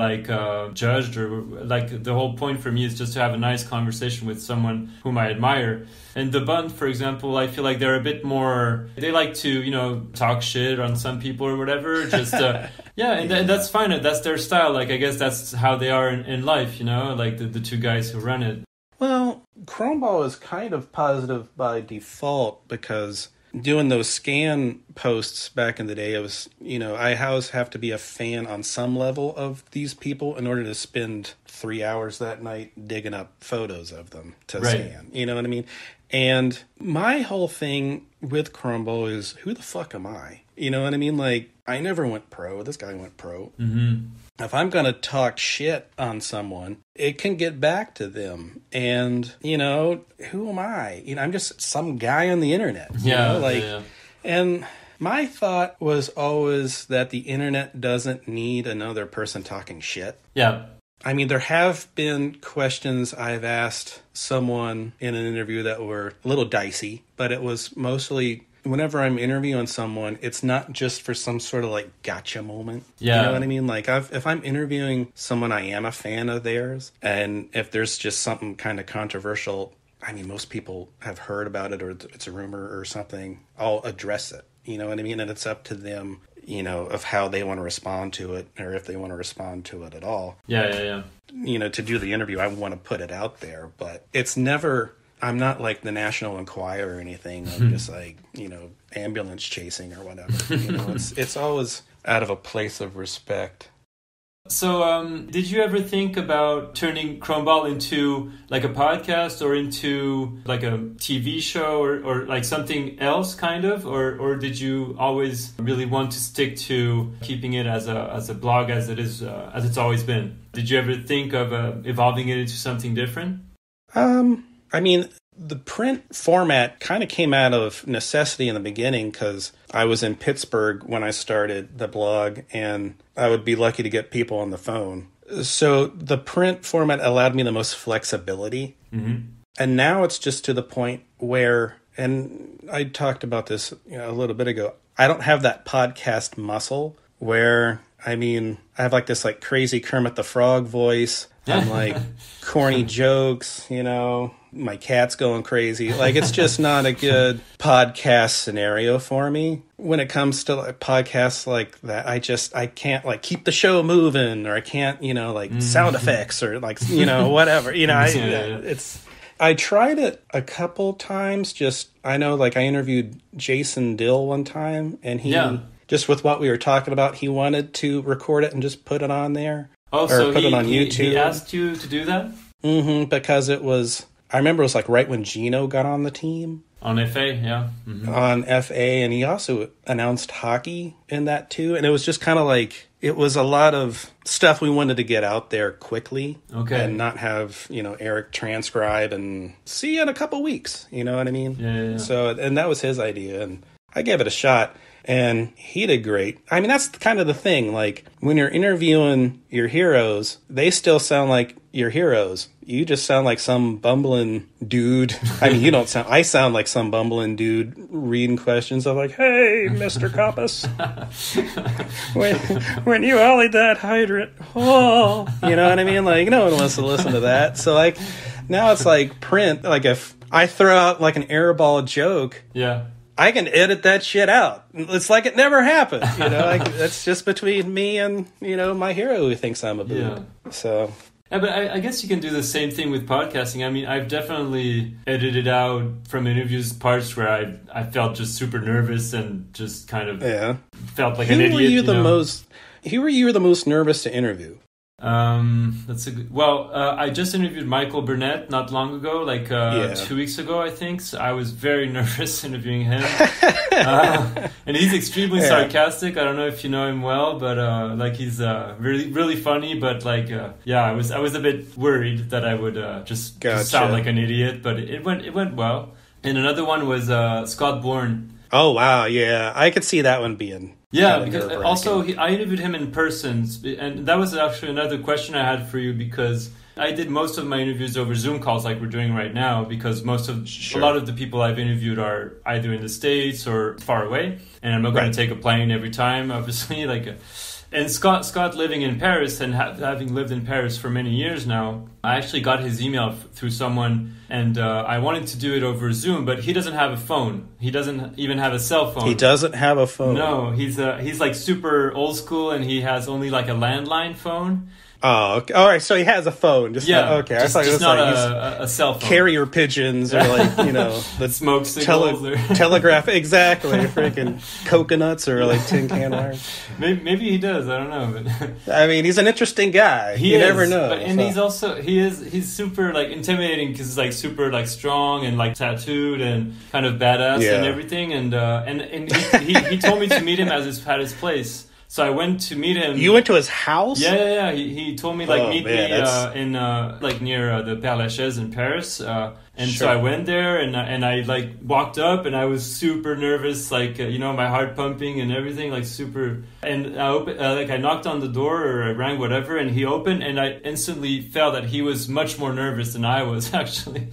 judged or like the whole point for me is just to have a nice conversation with someone whom I admire. And the Bund, for example, I feel like they're a bit more, they like to, talk shit on some people or whatever. Just, and that's fine. That's their style. Like, I guess that's how they are in life, like the two guys who run it. Well, Chromeball is kind of positive by default because doing those scan posts back in the day, it was, I always have to be a fan on some level of these people in order to spend 3 hours that night digging up photos of them to scan. You know what I mean? And my whole thing with Chromeball is, who the fuck am I? You know what I mean? Like, I never went pro. This guy went pro. Mm-hmm. If I'm going to talk shit on someone, it can get back to them. And, who am I? I'm just some guy on the internet. And my thought was always that the internet doesn't need another person talking shit. Yeah. I mean, there have been questions I've asked someone in an interview that were a little dicey, but it was mostly whenever I'm interviewing someone, it's not just for some sort of gotcha moment. Yeah. You know what I mean? If I'm interviewing someone I am a fan of theirs, and if there's just something kind of controversial, I mean, most people have heard about it or it's a rumor or something, I'll address it. You know what I mean? And it's up to them, of how they want to respond to it or if they want to respond to it at all. Yeah. To do the interview, I want to put it out there, but it's never... I'm not like the National Enquirer or anything. I'm just ambulance chasing or whatever. It's always out of a place of respect. So, did you ever think about turning Chromeball into a podcast or into a TV show or something else kind of? Or did you always really want to stick to keeping it as a blog as it is, as it's always been? Did you ever think of evolving it into something different? I mean, the print format kind of came out of necessity in the beginning because I was in Pittsburgh when I started the blog, and I would be lucky to get people on the phone. So the print format allowed me the most flexibility. Mm-hmm. And now it's just to the point where, and I talked about this a little bit ago, I don't have that podcast muscle where, I have this crazy Kermit the Frog voice. I'm corny jokes, my cat's going crazy. It's just not a good podcast scenario for me. When it comes to podcasts like that, I can't keep the show moving, or I can't, sound effects or whatever, I tried it a couple times. I know I interviewed Jason Dill one time, and he, just with what we were talking about, he wanted to record it and just put it on there. Oh, so put it on YouTube. He asked you to do that? Mm-hmm, because it was, I remember it was right when Gino got on the team. On FA, yeah. Mm-hmm. On FA, and he also announced hockey in that too. And it was just kind of it was a lot of stuff we wanted to get out there quickly. Okay. And not have, Eric transcribe and see you in a couple weeks. You know what I mean? Yeah. So, and that was his idea. And I gave it a shot. And he did great. I mean, that's kind of the thing. Like, when you're interviewing your heroes, they still sound like your heroes. You just sound like some bumbling dude. I mean, you don't sound... I sound like some bumbling dude reading questions. I'm like, hey, Mr. Compass. when you ollied that hydrant. Oh. You know what I mean? Like, no one wants to listen to that. So, like, now it's like print. Like, if I throw out, like, an airball joke... Yeah. I can edit that shit out. It's like it never happened. You know, like, that's just between me and, you know, my hero who thinks I'm a boob. Yeah. So. Yeah, but I guess you can do the same thing with podcasting. I mean, I've definitely edited out from interviews parts where I felt just super nervous and just kind of felt like an idiot. Who were you the most nervous to interview? That's a good... Well, I just interviewed Michael Burnett not long ago, like 2 weeks ago, I think. So I was very nervous interviewing him. And he's extremely sarcastic. I don't know if you know him well, but like he's really, really funny. But like, I was a bit worried that I would just sound like an idiot. But it went well. And another one was Scott Bourne. Oh wow, yeah, I could see that one being. Yeah, because also I interviewed him in person, and that was actually another question I had for you, because I did most of my interviews over Zoom calls like we're doing right now, because a lot of the people I've interviewed are either in the States or far away, and I'm not going to take a plane every time, obviously. And Scott living in Paris and having lived in Paris for many years now, I actually got his email through someone, and I wanted to do it over Zoom, but he doesn't have a phone. He doesn't even have a cell phone. He doesn't have a phone? No, he's like super old school, and he has only like a landline phone. Oh, okay. All right. So he has a phone. Okay. I thought it was not like a cell phone. Carrier pigeons, or like, you know, the smoke signals telegraph. Exactly. Freaking coconuts or like tin can wire. Maybe he does. I don't know. But I mean, he's an interesting guy. You never know. And he's super like intimidating, because he's like super like strong and like tattooed and kind of badass and everything. And he told me to meet him at his place. So I went to meet him. You went to his house? Yeah. He told me meet me in like near the Père Lachaise in Paris. So I went there and I like walked up, and I was super nervous, like you know, my heart pumping and everything, like super. And I knocked on the door, or I rang, whatever, and he opened, and I instantly felt that he was much more nervous than I was actually.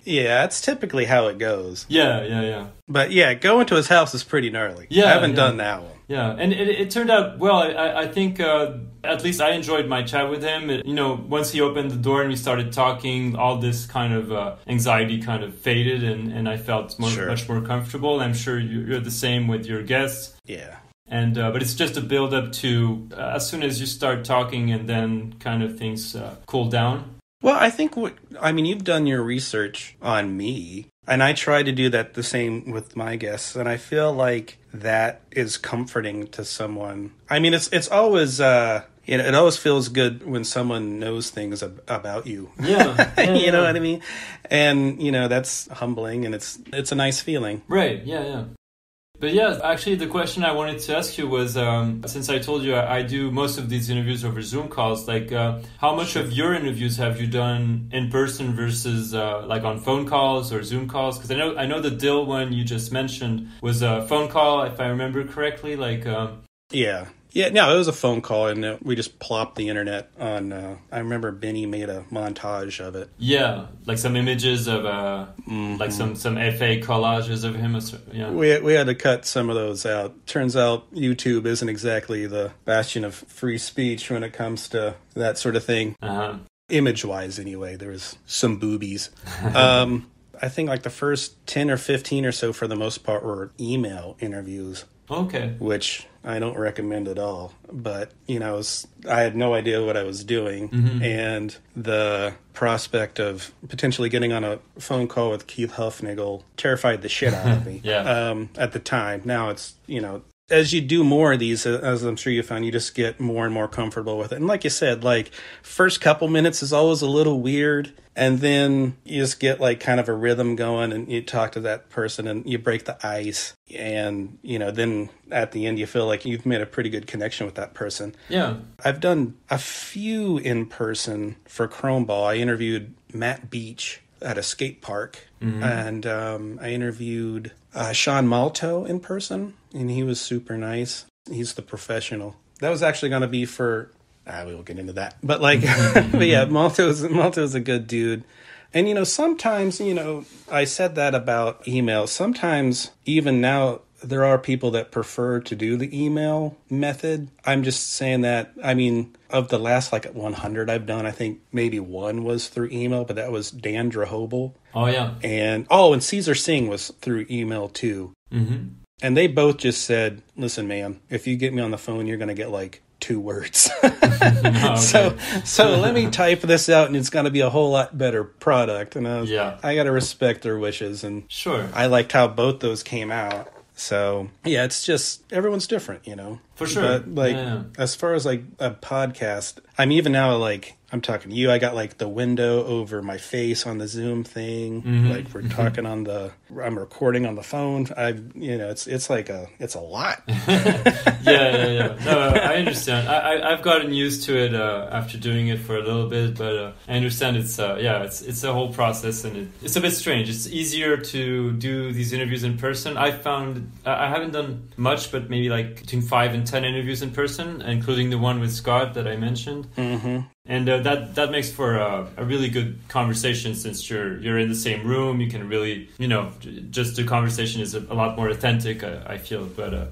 Yeah, that's typically how it goes. Yeah. But yeah, going to his house is pretty gnarly. Yeah, I haven't done that one. Yeah, and it turned out well. I think at least I enjoyed my chat with him. You know, once he opened the door and we started talking, all this kind of anxiety kind of faded, and I felt much more comfortable. I'm sure you're the same with your guests. Yeah. And but it's just a build up to as soon as you start talking, and then kind of things cool down. Well, I think you've done your research on me, and I try to do that the same with my guests, and I feel like that is comforting to someone. I mean, it's always it always feels good when someone knows things about you. Yeah. You know what I mean? And you know, that's humbling, and it's a nice feeling. Right. Yeah. But yeah, actually the question I wanted to ask you was, since I told you I do most of these interviews over Zoom calls, like how much of your interviews have you done in person versus like on phone calls or Zoom calls? Because I know the Dill one you just mentioned was a phone call, if I remember correctly. Like Yeah, no, it was a phone call, and we just plopped the internet on. I remember Benny made a montage of it. Yeah, like some images of like some FA collages of him. Yeah, we had to cut some of those out. Turns out YouTube isn't exactly the bastion of free speech when it comes to that sort of thing. Image-wise, anyway, there was some boobies. I think like the first 10 or 15 or so, for the most part, were email interviews. Okay. Which I don't recommend at all. But, you know, I had no idea what I was doing. And the prospect of potentially getting on a phone call with Keith Huffnagel terrified the shit out of me. At the time. Now it's, you know, as you do more of these, as I'm sure you found, you just get more and more comfortable with it. And like you said, like, first couple minutes is always a little weird. And then you just get like kind of a rhythm going, and you talk to that person and you break the ice. And, you know, then at the end you feel like you've made a pretty good connection with that person. Yeah. I've done a few in person for Chromeball. I interviewed Matt Beach, at a skate park, and I interviewed Sean Malto in person, and he was super nice. He's the professional. That was actually going to be for... we won't get into that. But like, but yeah, Malto's a good dude. And, sometimes, I said that about email. Sometimes, even now, there are people that prefer to do the email method. I'm just saying that, of the last 100 I've done, I think maybe one was through email, but that was Dan Drahobel. Oh, yeah. And Caesar Singh was through email too. Mm-hmm. And they both just said, listen, man, if you get me on the phone, you're going to get 2 words. Okay. So let me type this out, and it's going to be a whole lot better product. And I got to respect their wishes. And sure, I liked how both those came out. So yeah, it's just everyone's different, For sure. But as far as a podcast, I'm even now I'm talking to you. I got the window over my face on the Zoom thing. Mm-hmm. We're talking I'm recording on the phone. It's a lot. Yeah. No, I understand. I've gotten used to it after doing it for a little bit, but I understand it's a whole process, and it's a bit strange. It's easier to do these interviews in person. I found I haven't done much, but maybe between 5 and 10 interviews in person, including the one with Scott that I mentioned. Mm-hmm. And that makes for a really good conversation, since you're in the same room. You can really, just the conversation is a lot more authentic, I feel. But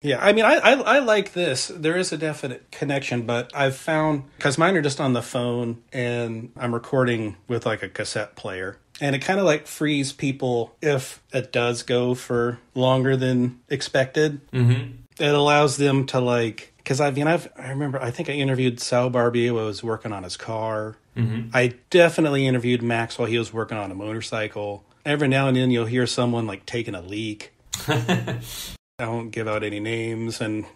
yeah, I like this. There is a definite connection, but I've found, because mine are just on the phone, and I'm recording with a cassette player. And it kind of frees people if it does go for longer than expected. Mm-hmm. It allows them to because I remember, I think I interviewed Sal Barbier while I was working on his car. Mm-hmm. I definitely interviewed Max while he was working on a motorcycle. Every now and then you'll hear someone taking a leak. I won't give out any names, and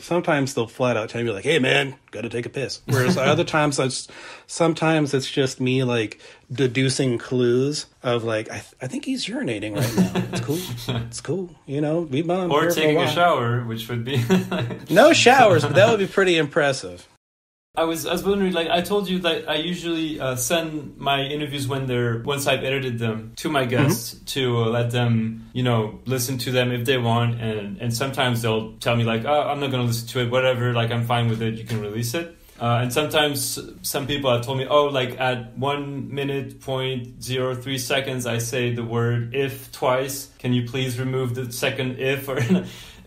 sometimes they'll flat out tell me hey man, gotta take a piss. Whereas other times sometimes it's just me deducing clues of I think he's urinating right now. It's cool. We've been on or here taking for a shower, which would be no showers, but that would be pretty impressive. I was wondering, I told you that I usually send my interviews once I've edited them to my guests, mm-hmm. to let them, listen to them if they want. And sometimes they'll tell me oh, I'm not going to listen to it, whatever, I'm fine with it, you can release it. And sometimes some people have told me, at 1 minute, 0.03 seconds, I say the word if twice. Can you please remove the second if?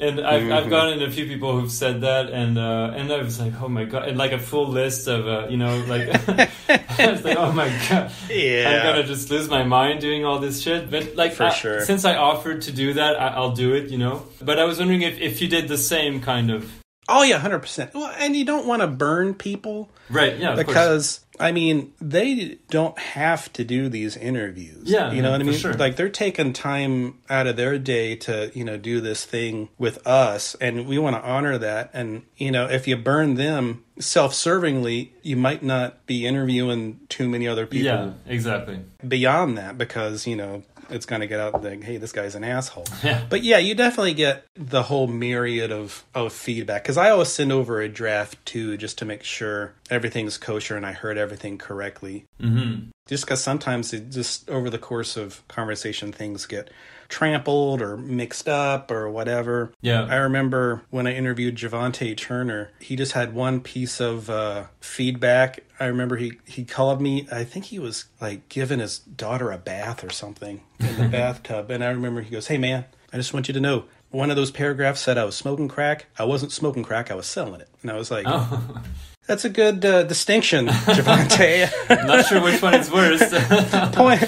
And I've gotten a few people who've said that, and I was oh my god, and a full list of I was oh my god, yeah, I'm gonna just lose my mind doing all this shit. But for sure, since I offered to do that, I'll do it, But I was wondering if you did the same kind of. Oh yeah, 100%. Well, and you don't want to burn people, right? Yeah, because they don't have to do these interviews. Yeah, you know what I mean. Sure. They're taking time out of their day to do this thing with us, and we want to honor that. And if you burn them self-servingly, you might not be interviewing too many other people. Yeah, exactly. Beyond that, because it's going to get out hey, this guy's an asshole. Yeah. But yeah, you definitely get the whole myriad of feedback. Because I always send over a draft too, just to make sure everything's kosher and I heard everything correctly. Mm-hmm. Just because sometimes over the course of conversation, things get trampled or mixed up or whatever. Yeah. I remember when I interviewed Javante Turner, he just had one piece of feedback. I remember he called me, I think he was giving his daughter a bath or something in the bathtub. And I remember he goes, hey man, I just want you to know, one of those paragraphs said I was smoking crack. I wasn't smoking crack, I was selling it. And I was oh. That's a good distinction, Javante. Not sure which one is worse. Point.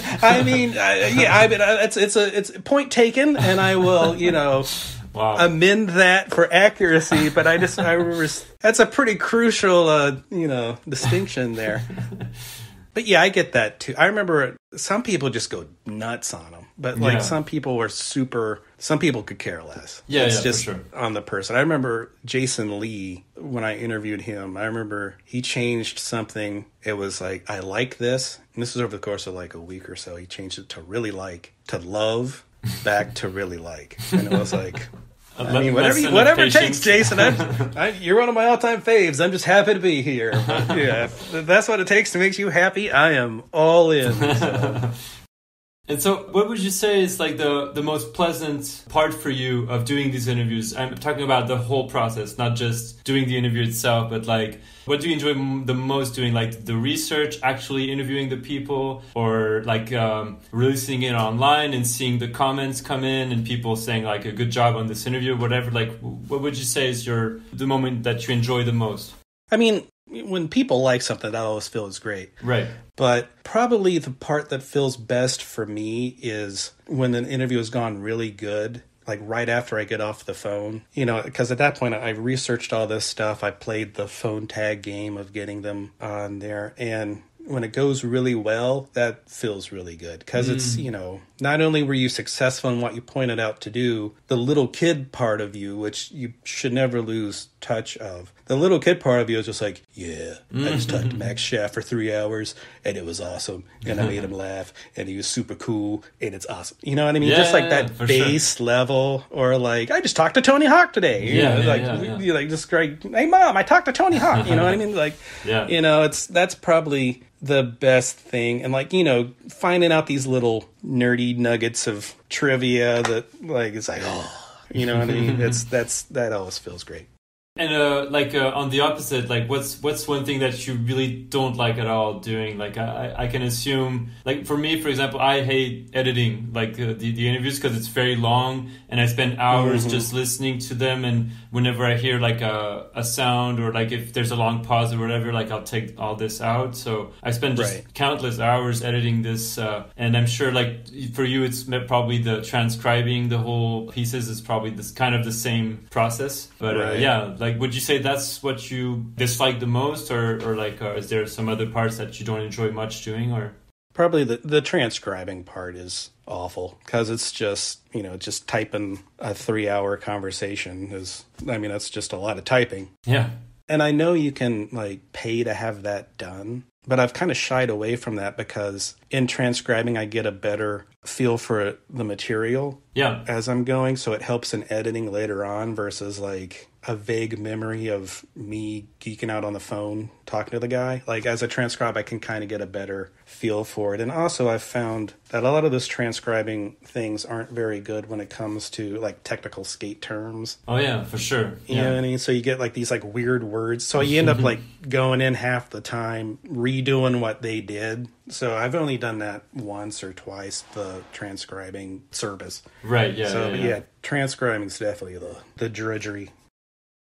It's point taken, and I will, wow. amend that for accuracy. But I remember that's a pretty crucial, distinction there. But yeah, I get that too. I remember some people just go nuts on them, but some people were some people could care less. Yeah, it's just for sure. On the person. I remember Jason Lee, when I interviewed him, I remember he changed something. It was I like this. And this was over the course of a week or so. He changed it to really to love, back to really like. And it was I mean, whatever it takes, Jason. You're one of my all-time faves. I'm just happy to be here. But yeah, if that's what it takes to make you happy, I am all in. So. And so what would you say is like the most pleasant part for you of doing these interviews? I'm talking about the whole process, not just doing the interview itself, but like what do you enjoy the most doing? Like the research, actually interviewing the people, or like releasing it online and seeing the comments come in and people saying like a good job on this interview, whatever. Like what would you say is the moment that you enjoy the most? I mean, when people like something, that always feels great. Right. But probably the part that feels best for me is when an interview has gone really good, like right after I get off the phone. You know, because at that point I researched all this stuff. I played the phone tag game of getting them on there. And when it goes really well, that feels really good. Because it's, you know, not only were you successful in what you pointed out to do, the little kid part of you, which you should never lose touch of. The little kid part of you is just like, yeah, I just talked to Max Schaff for 3 hours and it was awesome. And I made him laugh and he was super cool and it's awesome. You know what I mean? Just like that base level, or like, I just talked to Tony Hawk today. You like just great. Hey mom, I talked to Tony Hawk. You know what I mean? Like, you know, that's probably the best thing. And like, you know, finding out these little nerdy nuggets of trivia that like, it's like, oh, you know what I mean? That always feels great. And on the opposite, like what's one thing that you really don't like at all doing? Like I can assume, like for me, for example, I hate editing like the interviews because it's very long and I spend hours just listening to them. And whenever I hear like a sound or like if there's a long pause or whatever, like I'll take all this out. So I spend just countless hours editing this. And I'm sure like for you, it's probably the transcribing the whole pieces is probably this kind of the same process. But like, would you say that's what you dislike the most, or like, is there some other parts that you don't enjoy much doing, or? Probably the transcribing part is awful because it's just, you know, just typing a 3-hour conversation that's just a lot of typing. Yeah. And I know you can like pay to have that done, but I've kind of shied away from that because in transcribing, I get a better feel for the material as I'm going. So it helps in editing later on versus like a vague memory of me geeking out on the phone talking to the guy. Like as a transcribe, I can kind of get a better feel for it. And also I've found that a lot of those transcribing things aren't very good when it comes to like technical skate terms. Oh yeah, for sure. You know what I mean? So you get like these like weird words. So you end up like going in half the time redoing what they did. So I've only done that once or twice, the transcribing service. Right, yeah. So transcribing is definitely the drudgery.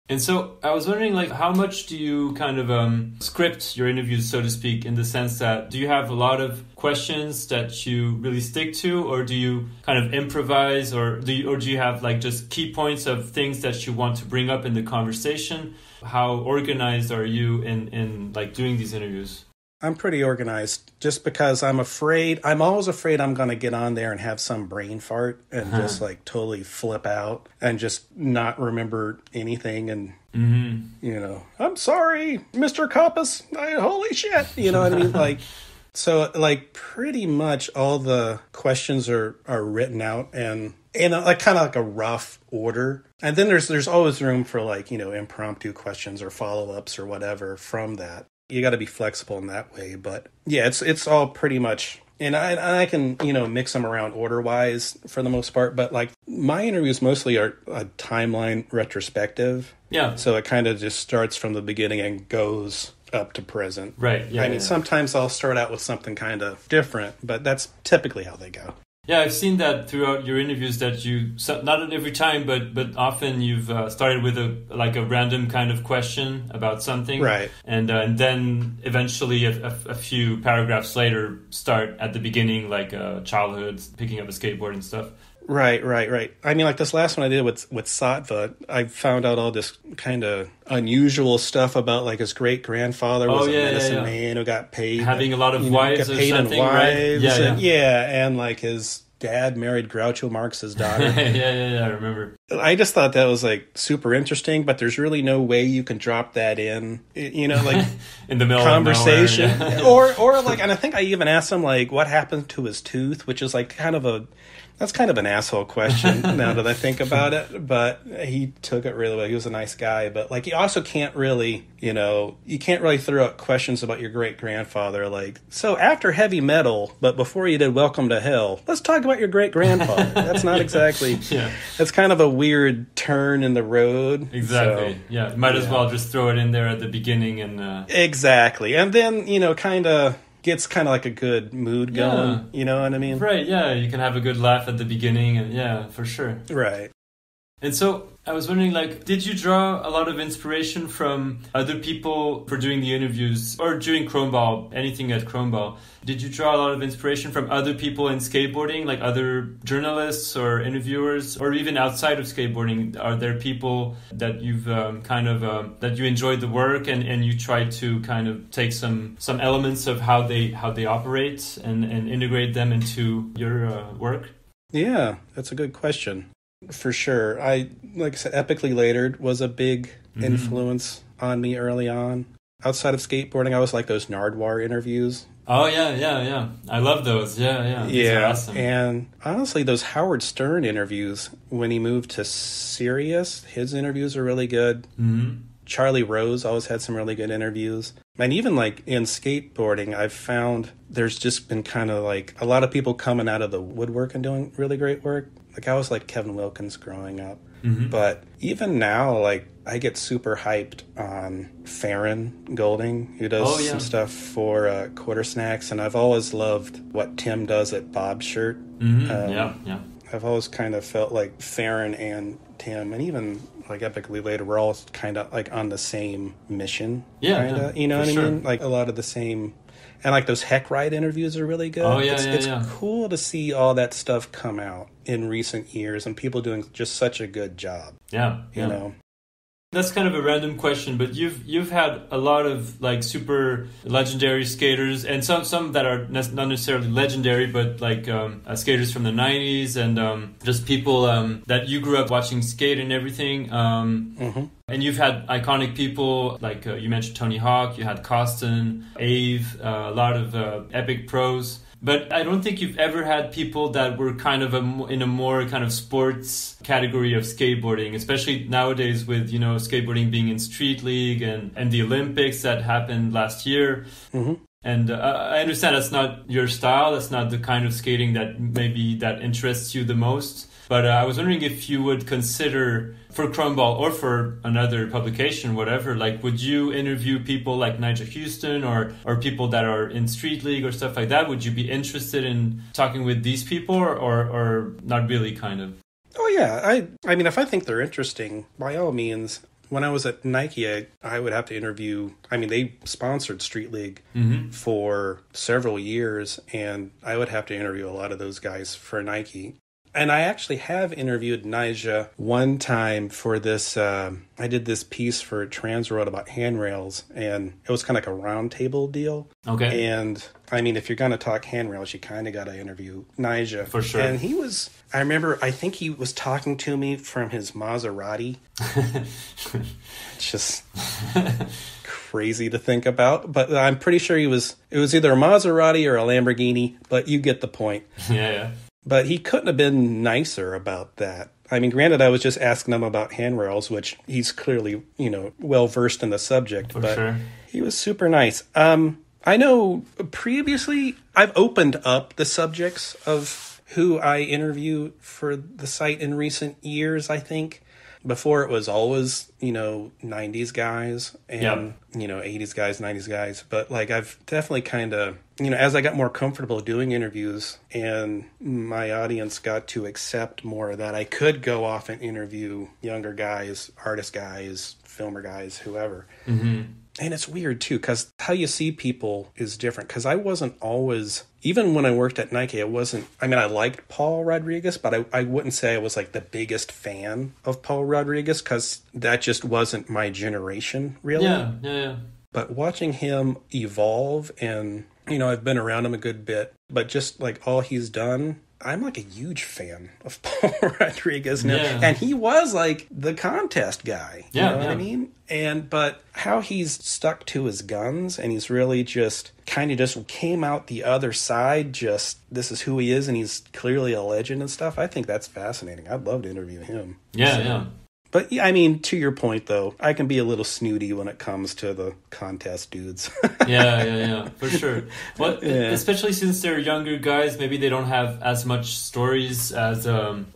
And so I was wondering, like, how much do you kind of script your interviews, so to speak, in the sense that do you have a lot of questions that you really stick to, or do you kind of improvise, or do you have like just key points of things that you want to bring up in the conversation? How organized are you in like doing these interviews? I'm pretty organized just because I'm always afraid I'm going to get on there and have some brain fart and just like totally flip out and just not remember anything. And, you know, I'm sorry, Mr. Compass, holy shit. You know what I mean? Like, so like pretty much all the questions are written out and in like kind of like a rough order. And then there's always room for like, you know, impromptu questions or follow-ups or whatever from that. You got to be flexible in that way, but yeah, it's all pretty much, and I can, you know, mix them around order wise for the most part, but like my interviews mostly are a timeline retrospective. Yeah. So it kind of just starts from the beginning and goes up to present. Right. Yeah. I mean, sometimes I'll start out with something kind of different, but that's typically how they go. Yeah, I've seen that throughout your interviews that you, not every time, but often you've started with a random kind of question about something. Right. And then eventually a few paragraphs later start at the beginning, like childhood, picking up a skateboard and stuff. Right. I mean, like this last one I did with Sattva, I found out all this kind of unusual stuff about like his great grandfather was a medicine man who got paid, having a lot of wives or something, right? And like his dad married Groucho Marx's daughter. I remember. I just thought that was like super interesting, but there's really no way you can drop that in, like in the middle conversation of nowhere, yeah. or like, and I think I even asked him like what happened to his tooth, which is like that's kind of an asshole question now that I think about it, but he took it really well. He was a nice guy, but like you also can't really, you can't really throw out questions about your great grandfather. Like, so after heavy metal, but before you did Welcome to Hell, let's talk about your great grandfather. That's not exactly, that's kind of a weird turn in the road. Exactly. So, might as well just throw it in there at the beginning and exactly. And then, kind of gets kind of like a good mood going, you know what I mean? Right, yeah, you can have a good laugh at the beginning, and for sure. Right. And so I was wondering, like, did you draw a lot of inspiration from other people for doing the interviews or during Chromeball, anything at Chromeball? Did you draw a lot of inspiration from other people in skateboarding, like other journalists or interviewers, or even outside of skateboarding? Are there people that you've that you enjoyed the work and you tried to kind of take some elements of how they operate and integrate them into your work? Yeah, that's a good question. For sure. Like I said, Epically Latered was a big influence on me early on. Outside of skateboarding, I was like those Nardwuar interviews. Oh, yeah. I love those. Yeah. Those are awesome. And honestly, those Howard Stern interviews, when he moved to Sirius, his interviews are really good. Mm-hmm. Charlie Rose always had some really good interviews. And even like in skateboarding, I've found there's just been kind of like a lot of people coming out of the woodwork and doing really great work. Like I was like Kevin Wilkins growing up. Mm-hmm. But even now, like I get super hyped on Farron Golding, who does some stuff for Quarter Snacks. And I've always loved what Tim does at Bob's Shirt. Mm-hmm. I've always kind of felt like Farron and Tim, and even like Epically Later, we're all kind of like on the same mission. Yeah, you know what I mean? Like a lot of the same, and like those Heck Ride interviews are really good. Oh It's cool to see all that stuff come out in recent years and people doing just such a good job. Yeah, you know. That's kind of a random question, but you've had a lot of like super legendary skaters, and some that are not necessarily legendary, but like skaters from the 90s, and just people that you grew up watching skate and everything. And you've had iconic people like you mentioned Tony Hawk, you had Costin, Ave, a lot of epic pros. But I don't think you've ever had people that were kind of in a more kind of sports category of skateboarding, especially nowadays with, skateboarding being in Street League and the Olympics that happened last year. Mm-hmm. And I understand that's not your style. That's not the kind of skating that maybe that interests you the most. But I was wondering if you would consider, for Chromeball or for another publication, whatever, like would you interview people like Nigel Houston or people that are in Street League or stuff like that? Would you be interested in talking with these people or not really, kind of? Oh, yeah. I mean, if I think they're interesting, by all means. When I was at Nike, I would have to interview, they sponsored Street League for several years, and I would have to interview a lot of those guys for Nike. And I actually have interviewed Nyjah one time for this, I did this piece for Transworld about handrails, and it was kind of like a round table deal. Okay. And, if you're going to talk handrails, you kind of got to interview Nyjah. For sure. And I think he was talking to me from his Maserati. It's just crazy to think about, but I'm pretty sure it was either a Maserati or a Lamborghini, but you get the point. Yeah. But he couldn't have been nicer about that. Granted, I was just asking him about handrails, which he's clearly, well-versed in the subject. But sure. He was super nice. I know previously I've opened up the subjects of who I interview for the site in recent years, I think. Before it was always, 90s guys and, 80s guys, 90s guys. But I've definitely kind of, as I got more comfortable doing interviews and my audience got to accept more of that, I could go off and interview younger guys, artist guys, filmer guys, whoever. Mm-hmm. And it's weird, too, because how you see people is different. Because I wasn't always, even when I worked at Nike, I liked Paul Rodriguez, but I wouldn't say I was the biggest fan of Paul Rodriguez, because that just wasn't my generation, really. Yeah. But watching him evolve, and, I've been around him a good bit, but just all he's done, I'm like a huge fan of Paul Rodriguez now. Yeah. And he was like the contest guy. You know what I mean? But how he's stuck to his guns and he's really just kind of just came out the other side, just this is who he is and he's clearly a legend and stuff. I think that's fascinating. I'd love to interview him. Yeah. But yeah, I mean, to your point, though, I can be a little snooty when it comes to the contest dudes. yeah, for sure. Well, especially since they're younger guys, maybe they don't have as much stories as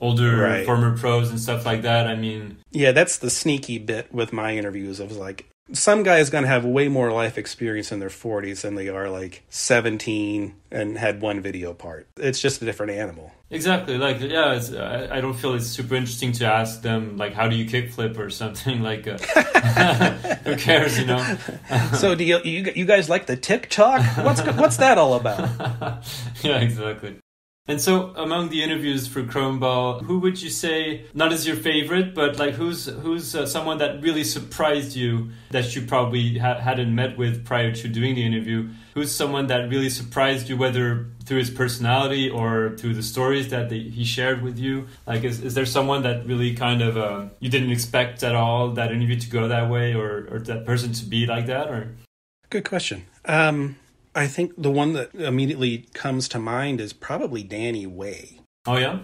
older former pros and stuff like that. I mean... Yeah, that's the sneaky bit with my interviews. I was like, some guy is going to have way more life experience in their 40s than they are like 17 and had one video part. It's just a different animal. Exactly. Like, yeah, I don't feel it's super interesting to ask them, like, how do you kickflip or something like who cares, you know? So do you guys like the TikTok? What's that all about? Yeah, exactly. And so, among the interviews for Chromeball, who would you say, not as your favorite, but like who's someone that really surprised you that you probably hadn't met with prior to doing the interview? Who's someone that really surprised you, whether through his personality or through the stories that he shared with you? Like, is there someone that really kind of you didn't expect at all that interview to go that way, or that person to be like that? Or good question. I think the one that immediately comes to mind is probably Danny Way. Oh, yeah?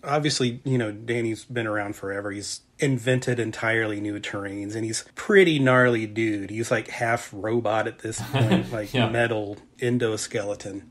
Obviously, you know, Danny's been around forever. He's invented entirely new terrains, and he's pretty gnarly dude. He's like half robot at this point, like metal endoskeleton.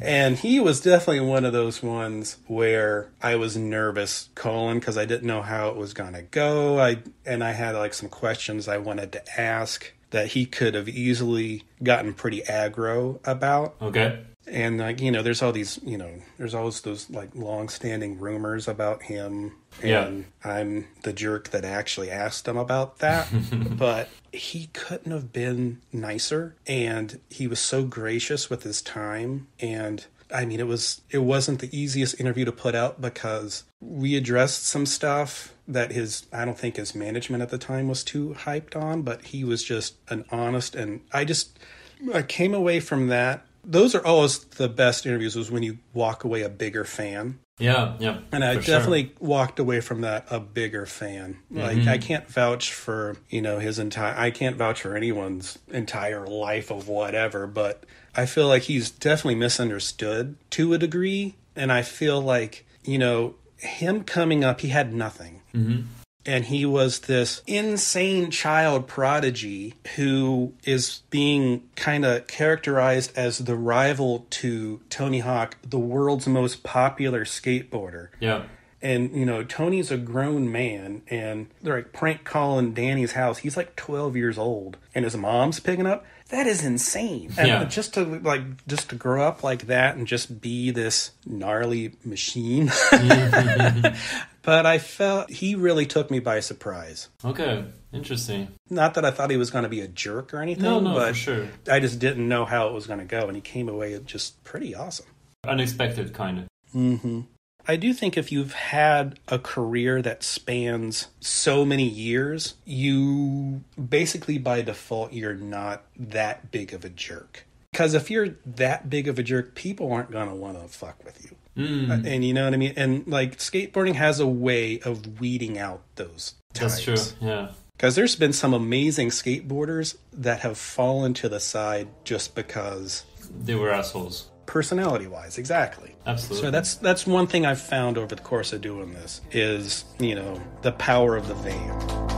And he was definitely one of those ones where I was nervous calling because I didn't know how it was going to go. I had like some questions I wanted to ask that he could have easily gotten pretty aggro about. Okay. And like, you know, there's always those like long-standing rumors about him. And I'm the jerk that actually asked him about that. But he couldn't have been nicer. And he was so gracious with his time. And I mean, it wasn't the easiest interview to put out because we addressed some stuff that I don't think his management at the time was too hyped on, but he was just an honest, and I came away from that. Those are always the best interviews, was when you walk away a bigger fan. Yeah. And I definitely walked away from that a bigger fan. Like, I can't vouch for, you know, I can't vouch for anyone's entire life of whatever, but I feel like he's definitely misunderstood to a degree. And I feel like, you know, him coming up, he had nothing. And he was this insane child prodigy who is being kind of characterized as the rival to Tony Hawk, the world's most popular skateboarder. Yeah. And, you know, Tony's a grown man, and they're like prank calling Danny's house. He's like 12 years old, and his mom's picking up. That is insane. And just to grow up like that and just be this gnarly machine. But I felt he really took me by surprise. Okay, interesting. Not that I thought he was going to be a jerk or anything, no, but for sure. I just didn't know how it was going to go, and he came away just pretty awesome. Unexpected, kind of. Mm-hmm. I do think if you've had a career that spans so many years, you basically by default, you're not that big of a jerk. Because if you're that big of a jerk, people aren't going to want to fuck with you. And you know what I mean? And like skateboarding has a way of weeding out those types. That's true, yeah. Because there's been some amazing skateboarders that have fallen to the side just because they were assholes. Personality-wise, exactly. Absolutely. So that's one thing I've found over the course of doing this is, you know, the power of the van.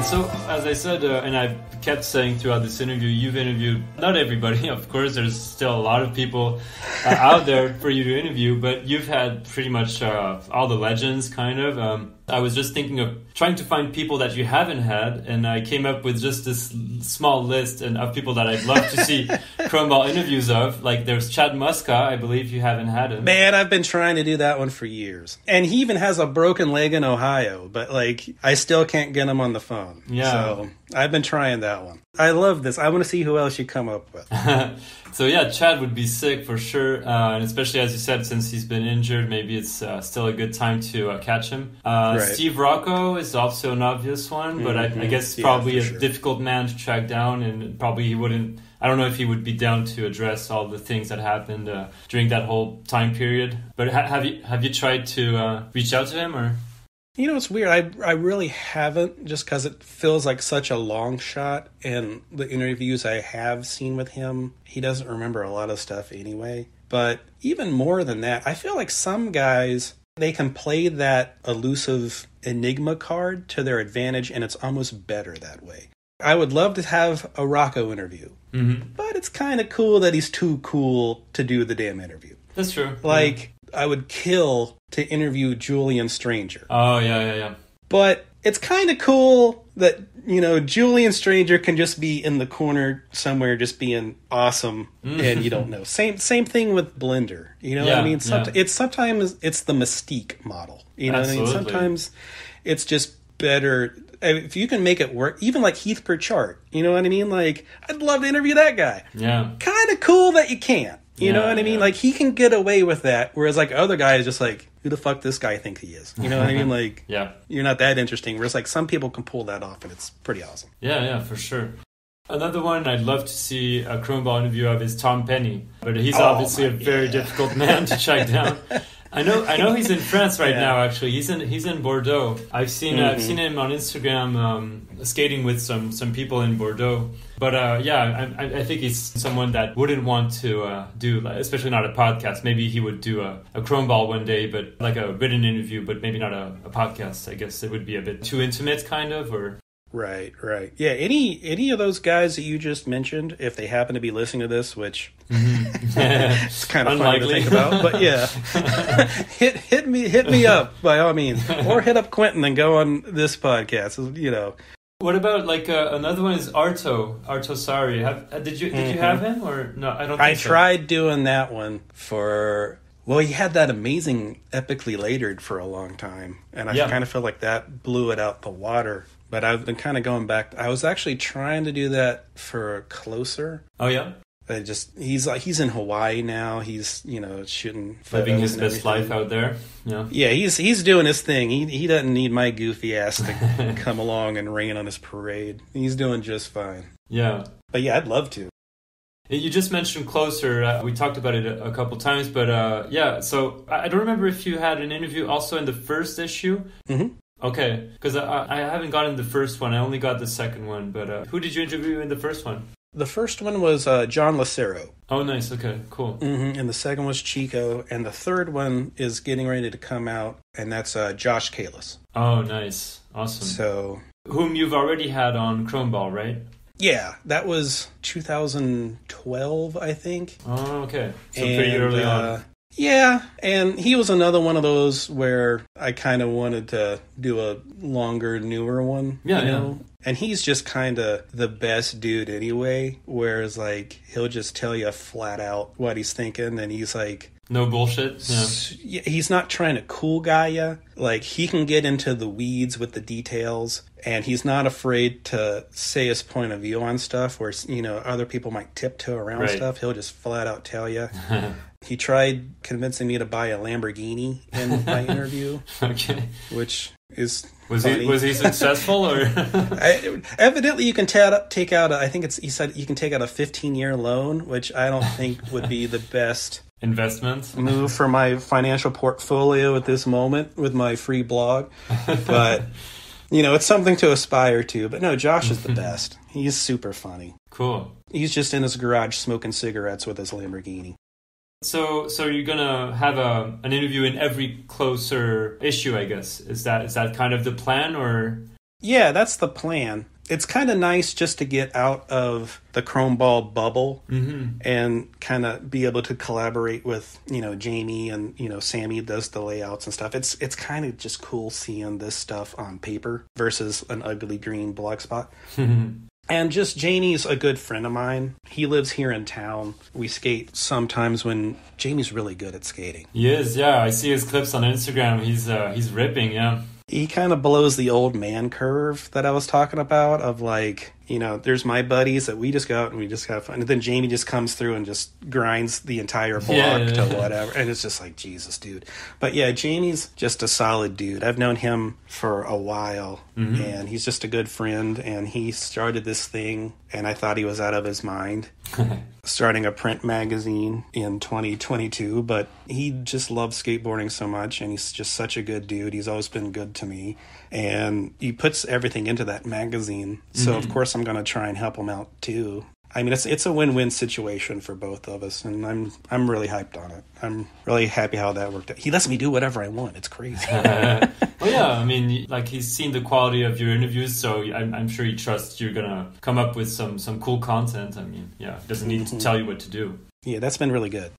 So, as I said, and I've kept saying throughout this interview, you've interviewed, not everybody, of course, there's still a lot of people out there for you to interview, but you've had pretty much all the legends, kind of. I was just thinking of trying to find people that you haven't had, and I came up with just this small list of people that I'd love to see Chromeball interviews of. Like, there's Chad Muska, I believe you haven't had him. Man, I've been trying to do that one for years. And he even has a broken leg in Ohio, but, like, I still can't get him on the phone. own. Yeah. So I've been trying that one. I love this. I want to see who else you come up with. So yeah, Chad would be sick for sure. And especially as you said, since he's been injured, maybe it's still a good time to catch him. Right. Steve Rocco is also an obvious one, but I guess probably a difficult man to track down, and probably he wouldn't. I don't know if he would be down to address all the things that happened during that whole time period. But have you tried to reach out to him, or? You know, it's weird. I really haven't, just because it feels like such a long shot. And the interviews I have seen with him, he doesn't remember a lot of stuff anyway. But even more than that, I feel like some guys, they can play that elusive enigma card to their advantage, and it's almost better that way. I would love to have a Rocco interview, but it's kind of cool that he's too cool to do the damn interview. That's true. Like, I would kill to interview Julian Stranger. Oh, yeah. But it's kind of cool that, you know, Julian Stranger can just be in the corner somewhere just being awesome, and you don't know. Same thing with Blender. You know what I mean? Sometimes it's the mystique model. You know Absolutely. what I mean? Sometimes it's just better. If you can make it work, even like Heath Pritchard, you know what I mean? Like, I'd love to interview that guy. Yeah. Kind of cool that you can't. You know what I mean? Like, he can get away with that, whereas, like, other guys just like, who the fuck this guy think he is? You know what I mean? Like, you're not that interesting. Whereas, like, some people can pull that off, and it's pretty awesome. Yeah, for sure. Another one I'd love to see a Croneball interview of is Tom Penny, but he's obviously a very difficult man to track down. I know he's in France right now. Actually, he's in Bordeaux. I've seen him on Instagram skating with some people in Bordeaux. But I think he's someone that wouldn't want to do, especially not a podcast. Maybe he would do a Croneball one day, but like a written interview, but maybe not a podcast. I guess it would be a bit too intimate, kind of, or. Right. Yeah, any of those guys that you just mentioned, if they happen to be listening to this, which it's kind of fun to think about, but yeah, hit me up by all means, or hit up Quentin and go on this podcast. You know. What about like another one is Arto Sari? Did you have him or no? I don't. I tried doing that one for. Well, he had that amazing Epically Latered for a long time, and I kind of feel like that blew it out the water. But I've been kind of going back. I was actually trying to do that for Closer. Oh, yeah? He's in Hawaii now. He's, shooting photos, living his best life out there. Yeah, he's doing his thing. He doesn't need my goofy ass to come along and rain on his parade. He's doing just fine. Yeah. But yeah, I'd love to. You just mentioned Closer. We talked about it a couple times, but so I don't remember if you had an interview also in the first issue. Mm-hmm. Okay, because I haven't gotten the first one. I only got the second one. But who did you interview in the first one? The first one was John Lucero. Oh, nice. Okay, cool. Mm-hmm. And the second was Chico. And the third one is getting ready to come out, and that's Josh Kalis. Oh, nice. Awesome. So, whom you've already had on Croneball, right? Yeah, that was 2012, I think. Oh, okay. So pretty early on. Yeah, and he was another one of those where I kind of wanted to do a longer, newer one. Yeah, you know? And he's just kind of the best dude anyway, whereas, like, he'll just tell you flat out what he's thinking, and he's like... No bullshit? Yeah. He's not trying to cool guy you. Like, he can get into the weeds with the details, and he's not afraid to say his point of view on stuff where, other people might tiptoe around stuff. He'll just flat out tell you. He tried convincing me to buy a Lamborghini in my interview. Okay. Which is was funny. He successful or? Evidently, you can take out. He said you can take out a 15-year loan, which I don't think would be the best investment move for my financial portfolio at this moment with my free blog. But it's something to aspire to. But no, Josh is the best. He's super funny. Cool. He's just in his garage smoking cigarettes with his Lamborghini. So you're gonna have an interview in every Closer issue, I guess. Is that kind of the plan, or? Yeah, that's the plan. It's kind of nice just to get out of the Croneball bubble and kind of be able to collaborate with Jaime and Sammy does the layouts and stuff. It's kind of just cool seeing this stuff on paper versus an ugly green blogspot. And just Jamie's a good friend of mine. He lives here in town. We skate sometimes when Jamie's really good at skating. He is, yeah. I see his clips on Instagram. He's ripping, yeah. He kind of blows the old man curve that I was talking about of like, you know, there's my buddies that we just go out and we just have fun. And then Jaime just comes through and just grinds the entire block to whatever. And it's just like, Jesus, dude. But yeah, Jaime's just a solid dude. I've known him for a while, and he's just a good friend. And he started this thing, and I thought he was out of his mind. Starting a print magazine in 2022, but he just loves skateboarding so much, and he's just such a good dude. He's always been good to me, and he puts everything into that magazine. So of course I'm going to try and help him out too. I mean, it's a win-win situation for both of us, and I'm really hyped on it. I'm really happy how that worked out. He lets me do whatever I want. It's crazy. Well, yeah, I mean, like, he's seen the quality of your interviews, so I'm sure he trusts you're gonna come up with some cool content. I mean, yeah, he doesn't need to tell you what to do. Yeah, that's been really good.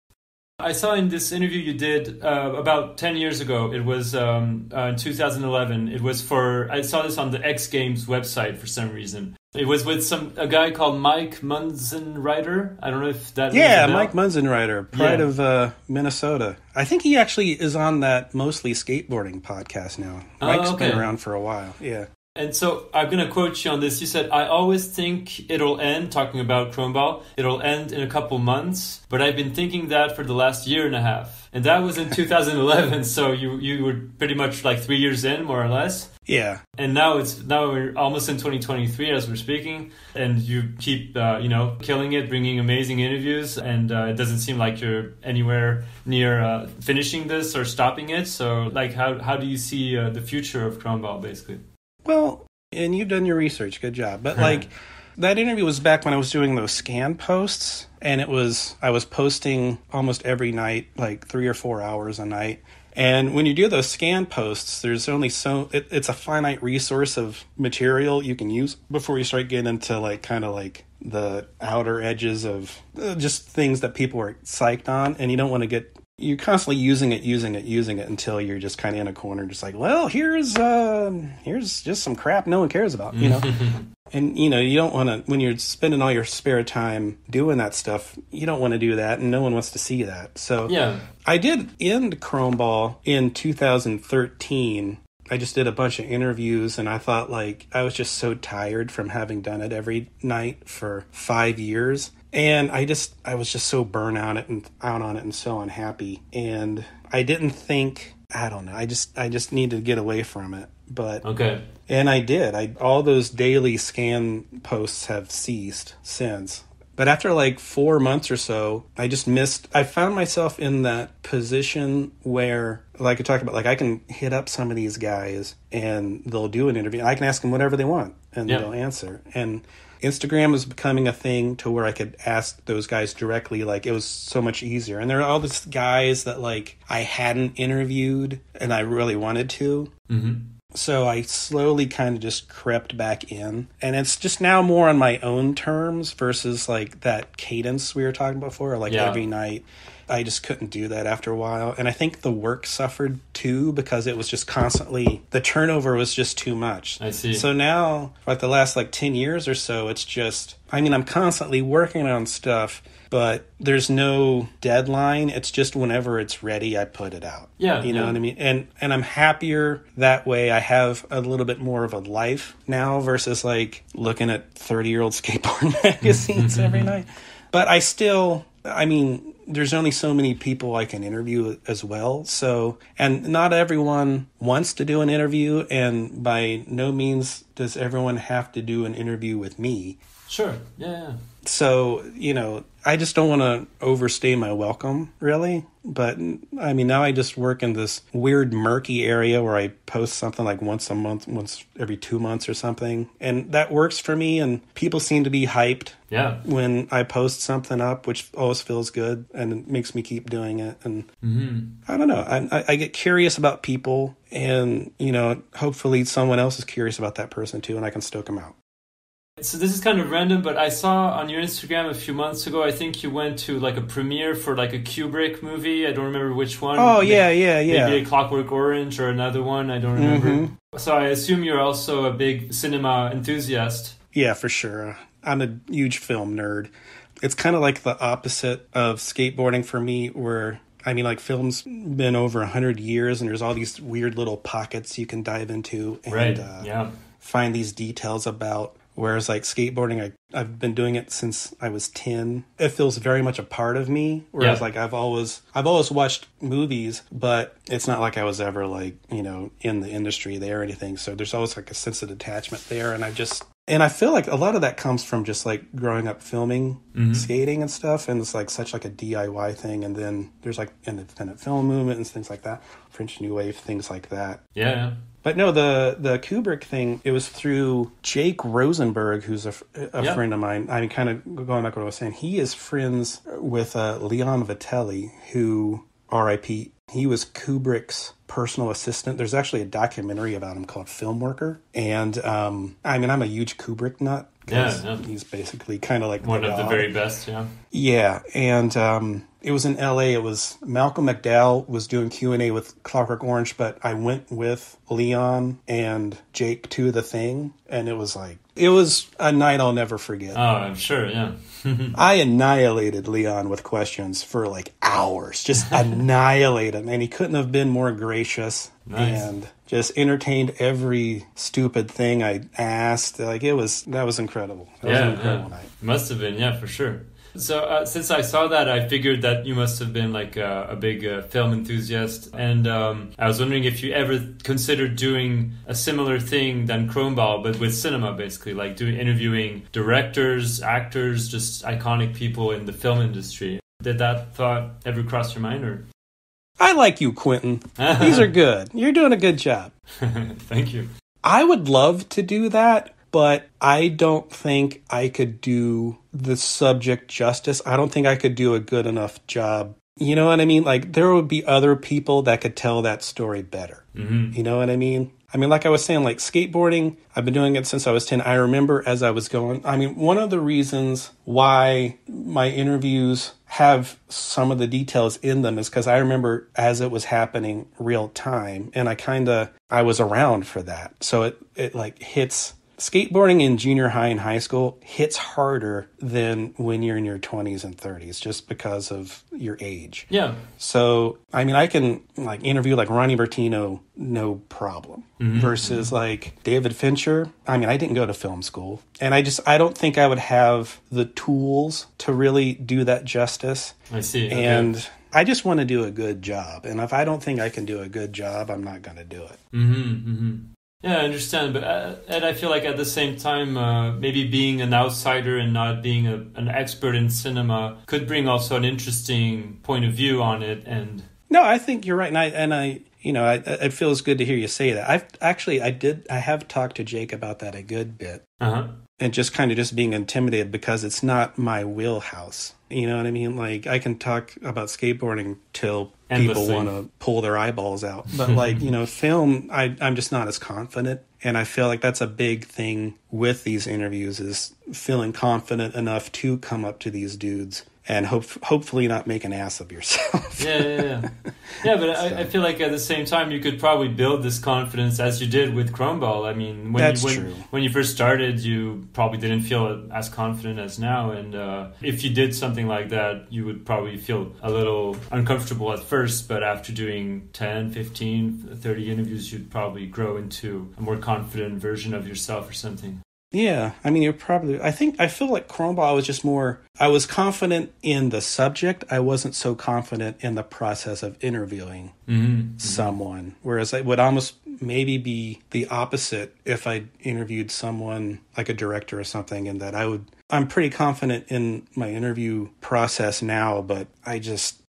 I saw in this interview you did about 10 years ago. It was in 2011. It was I saw this on the X Games website for some reason. It was with a guy called Mike Munzenreiter. I don't know if that. Yeah, Mike Munzenreiter, Pride of Minnesota. I think he actually is on that Mostly Skateboarding podcast now. Mike's been around for a while. Yeah. And so I'm going to quote you on this. You said, I always think it'll end, talking about Chromeball, it'll end in a couple months, but I've been thinking that for the last year and a half. And that was in 2011, so you were pretty much like 3 years in, more or less. Yeah. And now we're almost in 2023 as we're speaking, and you keep, killing it, bringing amazing interviews, and it doesn't seem like you're anywhere near finishing this or stopping it. So, like, how do you see the future of Chromeball, basically? Well, and you've done your research. Good job. But like that interview was back when I was doing those scan posts, and I was posting almost every night, like 3 or 4 hours a night. And when you do those scan posts, there's only it's a finite resource of material you can use before you start getting into like kind of like the outer edges of just things that people are psyched on, and you don't want to get. You're constantly using it until you're just kind of in a corner, just like, well, here's just some crap no one cares about, you know? And, you know, you don't want to, when you're spending all your spare time doing that stuff, you don't want to do that, and no one wants to see that. So yeah. I did end Chromeball in 2013. I just did a bunch of interviews, and I thought, like, I was just so tired from having done it every night for 5 years. And I was just so burnt out on it and so unhappy. And I didn't think, I don't know, I just needed to get away from it. But okay. And I did. All those daily scan posts have ceased since. But after like 4 months or so, I found myself in that position where, like I talked about, like I can hit up some of these guys and they'll do an interview. I can ask them whatever they want and they'll answer. And Instagram was becoming a thing to where I could ask those guys directly. Like, it was so much easier. And there are all these guys that like I hadn't interviewed and I really wanted to. Mm-hmm. So I slowly kind of just crept back in. And it's just now more on my own terms versus like that cadence we were talking about before, like every night. I just couldn't do that after a while. And I think the work suffered too, because it was just constantly, the turnover was just too much. I see. So now, like the last like 10 years or so, it's just, I mean, I'm constantly working on stuff, but there's no deadline. It's just whenever it's ready, I put it out. Yeah. You know what I mean? And I'm happier that way. I have a little bit more of a life now versus like looking at 30-year-old skateboard magazines every night. But there's only so many people I can interview as well. So, and not everyone wants to do an interview, and by no means does everyone have to do an interview with me. Sure. Yeah. So, you know, I just don't want to overstay my welcome, really. But, I mean, now I just work in this weird murky area where I post something like once a month, once every 2 months or something. And that works for me, and people seem to be hyped when I post something up, which always feels good, and it makes me keep doing it. And I don't know, I get curious about people, and, you know, hopefully someone else is curious about that person too, and I can stoke them out. So this is kind of random, but I saw on your Instagram a few months ago, I think you went to like a premiere for like a Kubrick movie. I don't remember which one. Oh, yeah. Maybe a Clockwork Orange or another one. I don't remember. Mm-hmm. So I assume you're also a big cinema enthusiast. Yeah, for sure. I'm a huge film nerd. It's kind of like the opposite of skateboarding for me, where I mean, like film's been over 100 years and there's all these weird little pockets you can dive into and find these details about. Whereas like skateboarding, I've been doing it since I was 10. It feels very much a part of me. Whereas like I've always watched movies, but it's not like I was ever like, you know, in the industry there or anything. So there's always like a sense of attachment there. And I feel like a lot of that comes from just like growing up filming skating and stuff. And it's like such like a DIY thing. And then there's like independent film movement and things like that. French New Wave, things like that. Yeah. But no, the Kubrick thing, it was through Jake Rosenberg, who's a friend of mine. I mean, kind of going back to what I was saying, he is friends with Leon Vitelli, who, R.I.P., he was Kubrick's personal assistant. There's actually a documentary about him called Film Worker. And, I mean, I'm a huge Kubrick nut. Yeah. He's basically kind of like one of the very best, Yeah, and it was in L.A. It was Malcolm McDowell was doing Q&A with Clockwork Orange, but I went with Leon and Jake to the thing, and it was a night I'll never forget. Oh, I'm sure, yeah. I annihilated Leon with questions for like hours, just annihilated him, and he couldn't have been more gracious. Nice. And just entertained every stupid thing I asked. Like that was incredible. That was an incredible night. Must have been, for sure. So since I saw that, I figured that you must have been like a big film enthusiast. And I was wondering if you ever considered doing a similar thing than Chromeball, but with cinema, basically, like interviewing directors, actors, just iconic people in the film industry. Did that thought ever cross your mind? Or? I like you, Quentin. These are good. You're doing a good job. Thank you. I would love to do that, but I don't think I could do the subject justice. I don't think I could do a good enough job. You know what I mean? Like, there would be other people that could tell that story better. Mm-hmm. You know what I mean? I mean, like I was saying, like skateboarding, I've been doing it since I was 10. I remember as I was going, I mean, one of the reasons why my interviews have some of the details in them is because I remember as it was happening real time, and I was around for that. So it like hits. Skateboarding in junior high and high school hits harder than when you're in your 20s and 30s just because of your age. Yeah. So, I mean, I can like interview like Ronnie Bertino, no problem. Mm-hmm. Versus like David Fincher. I mean, I didn't go to film school, and I don't think I would have the tools to really do that justice. I see. Okay. And I just want to do a good job. And if I don't think I can do a good job, I'm not going to do it. Mm-hmm, mm-hmm. Yeah, I understand, but and I feel like at the same time, maybe being an outsider and not being an expert in cinema could bring also an interesting point of view on it. And no, I think you're right, and I you know, it feels good to hear you say that. I have talked to Jake about that a good bit, and just kind of just being intimidated because it's not my wheelhouse. You know what I mean? Like, I can talk about skateboarding till people want to pull their eyeballs out. But like, you know, film, I'm just not as confident. And I feel like that's a big thing with these interviews is feeling confident enough to come up to these dudes and hopefully not make an ass of yourself. Yeah, but I feel like at the same time, you could probably build this confidence as you did with Chromeball. I mean, when you first started, you probably didn't feel as confident as now. And if you did something like that, you would probably feel a little uncomfortable at first. But after doing 10, 15, 30 interviews, you'd probably grow into a more confident version of yourself or something. Yeah, I mean, I feel like Chromeball I was confident in the subject. I wasn't so confident in the process of interviewing someone. Whereas it would almost maybe be the opposite if I interviewed someone like a director or something, and that I'm pretty confident in my interview process now, but I just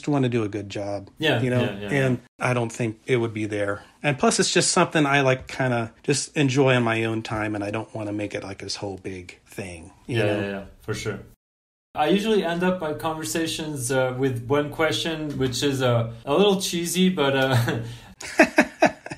want to do a good job. Yeah, you know, and I don't think it would be there. And plus, it's just something I like kind of just enjoy on my own time, and I don't want to make it like this whole big thing. You know? Yeah, for sure. I usually end up my conversations with one question, which is a little cheesy, but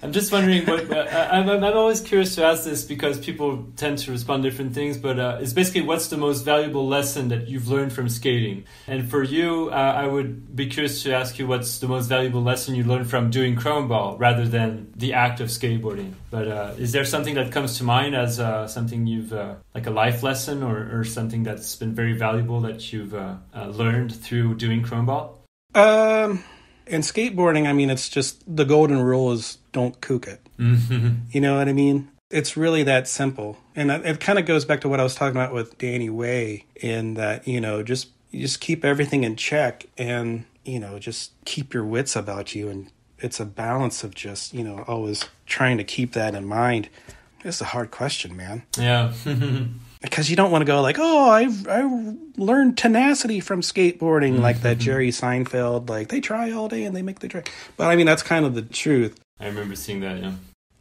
I'm just wondering I'm always curious to ask this because people tend to respond different things, but it's basically what's the most valuable lesson that you've learned from skating? And for you, I would be curious to ask you what's the most valuable lesson you learned from doing Chromeball rather than the act of skateboarding. But is there something that comes to mind as something you've, like a life lesson or something that's been very valuable that you've learned through doing Chromeball? In skateboarding, I mean, it's just the golden rule is don't kook it. You know what I mean? It's really that simple. And it kind of goes back to what I was talking about with Danny Way in that, you know, just keep everything in check and, you know, just keep your wits about you. And it's a balance of just, you know, always trying to keep that in mind. It's a hard question, man. Yeah. Because you don't want to go like, oh, I learned tenacity from skateboarding, like that Jerry Seinfeld, like they try all day and they make the trick. But I mean, that's kind of the truth. I remember seeing that, yeah.